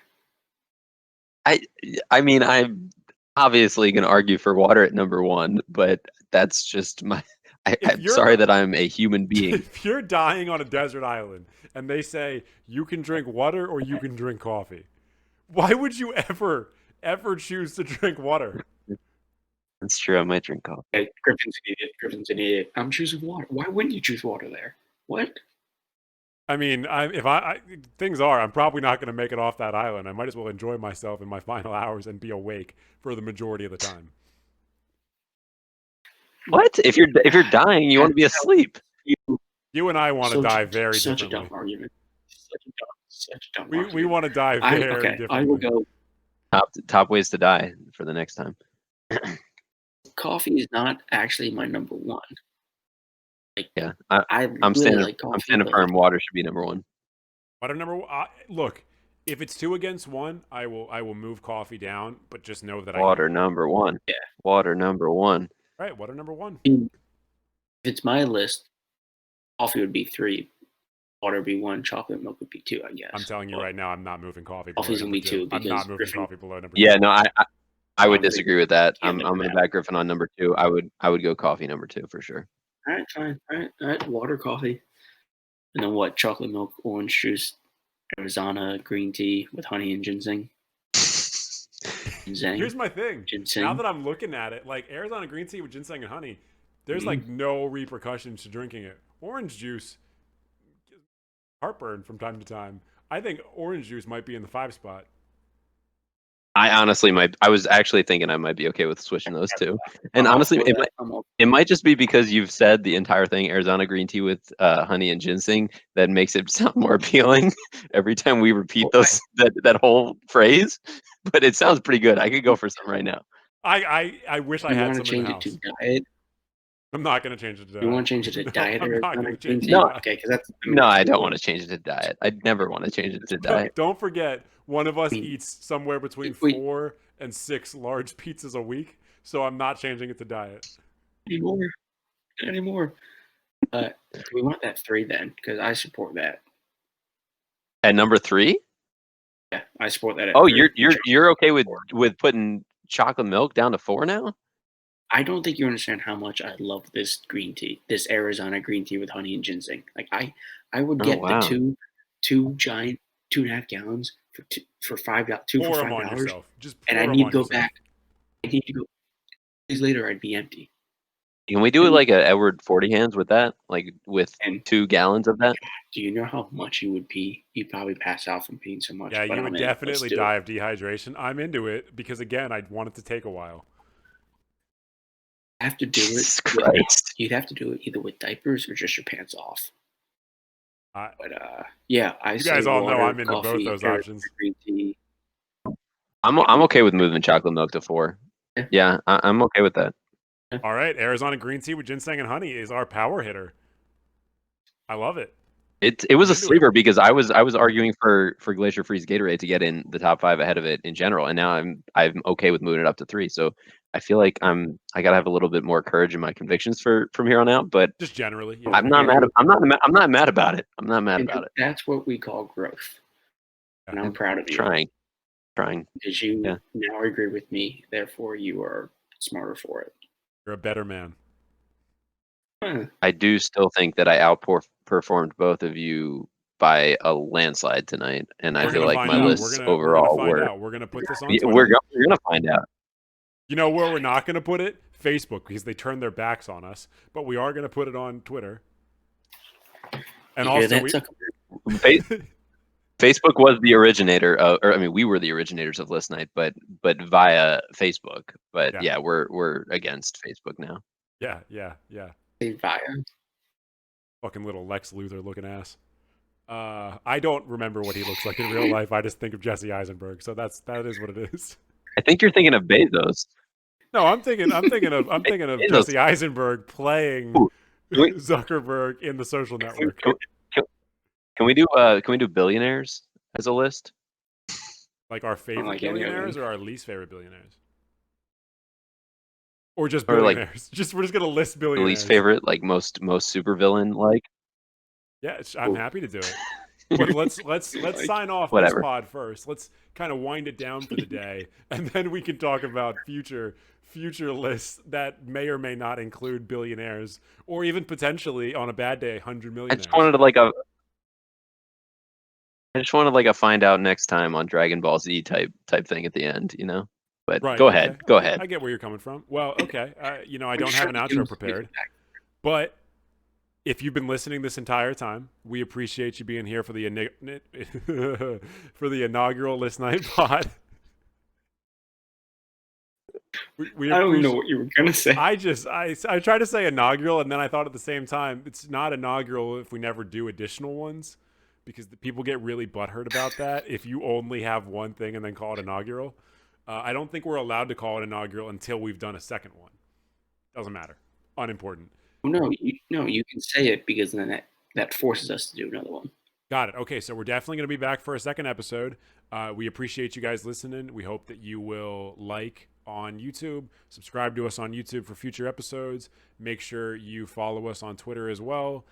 I mean, I'm obviously going to argue for water at number 1, but that's just my. I'm sorry that I'm a human being. If you're dying on a desert island and they say you can drink water or you can drink coffee, why would you ever choose to drink water? That's true. I might drink coffee. Hey, Griffin's an idiot. I'm choosing water. Why wouldn't you choose water there? What? I mean, things are, I'm probably not going to make it off that island. I might as well enjoy myself in my final hours and be awake for the majority of the time. What? If you're dying, you want to be asleep. You and I want to die very differently. Such a dumb argument. Such a dumb argument. We want to die very differently. I will go. Top ways to die for the next time. Coffee is not actually my number 1. Like, yeah, I'm really standing. like coffee, I'm standing firm. Water should be number 1. Water number 1. Look, if it's 2 against 1, I will move coffee down. But just know that water number 1. Yeah, water number 1. Right, water number 1. If it's my list, coffee would be 3, water would be 1, chocolate milk would be 2. I guess. I'm telling you right now, I'm not moving coffee. Coffee's gonna be 2. I'm not moving coffee below number 2. Yeah, no, I would disagree with that. I'm going to back Griffin on number 2. I would go coffee number 2 for sure. All right, fine. All right. Water, coffee, and then what? Chocolate milk, orange juice, Arizona green tea with honey and ginseng. Here's my thing. Ginseng. Now that I'm looking at it, like Arizona green tea with ginseng and honey, there's like no repercussions to drinking it. Orange juice, heartburn from time to time. I think orange juice might be in the 5 spot. I honestly might. I was actually thinking I might be okay with switching those 2. And honestly, it might just be because you've said the entire thing, Arizona green tea with honey and ginseng, that makes it sound more appealing every time we repeat that whole phrase. But it sounds pretty good. I could go for some right now. I wish I had some in the house. To diet? I'm not going to change it to diet. You want to change it to diet? I'm not going to change it. No, okay, because that's no, I don't want to change it to diet. I'd never want to change it to diet. Don't forget, one of us eats somewhere between 4 and 6 large pizzas a week, so I'm not changing it to diet anymore. We want that 3 then, because I support that. At number 3? Yeah, I support that. Oh, you're okay with putting chocolate milk down to 4 now? I don't think you understand how much I love this green tea, this Arizona green tea with honey and ginseng. Like I would get the 2 two giant 2.5 gallons for $5. Two Pour for them on $5, yourself. Just pour and I them need to on go yourself. back. I need to go. Days later, I'd be empty. Can we do it like a Edward 40 hands with that? Like with And 2 gallons of that? do you know how much you would pee? You'd probably pass out from peeing so much. Yeah, but you I'm would in. Let's definitely do die it. of dehydration. I'm into it because, again, I want it to take a while. I have to do Jesus it. Christ. You'd have to do it either with diapers or just your pants off. I- But yeah, I You say guys all know water, I'm into both coffee, those Arizona options. green tea. I'm okay with moving chocolate milk to 4. Yeah. Yeah, I'm okay with that. All right, Arizona green tea with ginseng and honey is our power hitter. I love it. It was a Into it. sleeper because I was arguing for Glacier Freeze Gatorade to get in the top 5 ahead of it in general, and now I'm okay with moving it up to 3. So I feel like I gotta have a little bit more courage in my convictions from here on out. But Just generally, yeah. I'm not mad. I'm not mad about it. I'm not mad about it. That's what we call growth, and I'm proud of you. Trying. Because you now agree with me, therefore you are smarter for it. You're a better man. I do still think that I outperformed both of you by a landslide tonight, and I feel like my lists overall were. We're gonna put this on Twitter. We're gonna find out. You know where we're not gonna put it? Facebook, because they turned their backs on us. But we are gonna put it on Twitter. And also, Facebook was the originator of, or I mean, we were the originators of List Night, but via Facebook. But yeah, we're against Facebook now. Yeah. Via. Fucking little Lex Luthor looking ass. I don't remember what he looks like in real life. I just think of Jesse Eisenberg. So that is what it is. I think you're thinking of Bezos. No, I'm thinking of Jesse Eisenberg playing Zuckerberg in The Social Network. Can we do billionaires as a list? Like our favorite billionaires or our least favorite billionaires? Or just billionaires? We're just gonna list billionaires. Least favorite, like most supervillain like. Yeah, I'm happy to do it. But let's sign off this pod first. Let's kind of wind it down for the day, and then we can talk about future lists that may or may not include billionaires, or even potentially on a bad day, 100 millionaires. I just wanted like a find out next time on Dragon Ball Z type thing at the end, you know. But right, go ahead. I get where you're coming from. Well, okay. I don't have an outro prepared, but if you've been listening this entire time, we appreciate you being here for the inaugural List Night pod. I don't even know what you were gonna say. I tried to say inaugural, and then I thought at the same time it's not inaugural if we never do additional ones, because the people get really butthurt about that. If you only have one thing and then call it inaugural, I don't think we're allowed to call it inaugural until we've done a second one. Doesn't matter. Unimportant. No, you can say it because then that forces us to do another one. Got it. Okay, so we're definitely going to be back for a second episode. We appreciate you guys listening. We hope that you will like on YouTube, subscribe to us on YouTube for future episodes. Make sure you follow us on Twitter as well.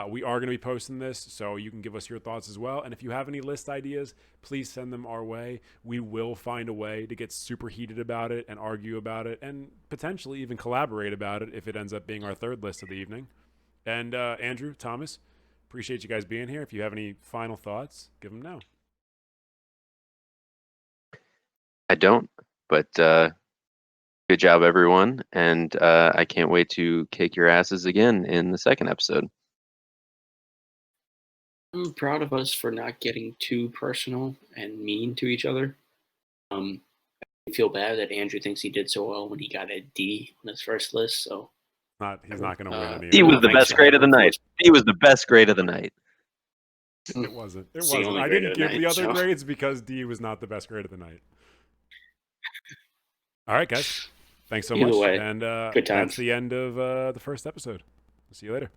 We are going to be posting this, so you can give us your thoughts as well. And if you have any list ideas, please send them our way. We will find a way to get super heated about it and argue about it and potentially even collaborate about it if it ends up being our third list of the evening. And Andrew, Thomas, appreciate you guys being here. If you have any final thoughts, give them now. I don't, but good job, everyone. And I can't wait to kick your asses again in the second episode. I'm proud of us for not getting too personal and mean to each other. I feel bad that Andrew thinks he did so well when he got a D on his first list. So he's not going to win anyway. D was the best grade of the night. D was the best grade of the night. It wasn't. I didn't give the other grades because D was not the best grade of the night. All right, guys. Thanks so much. And that's the end of the first episode. See you later.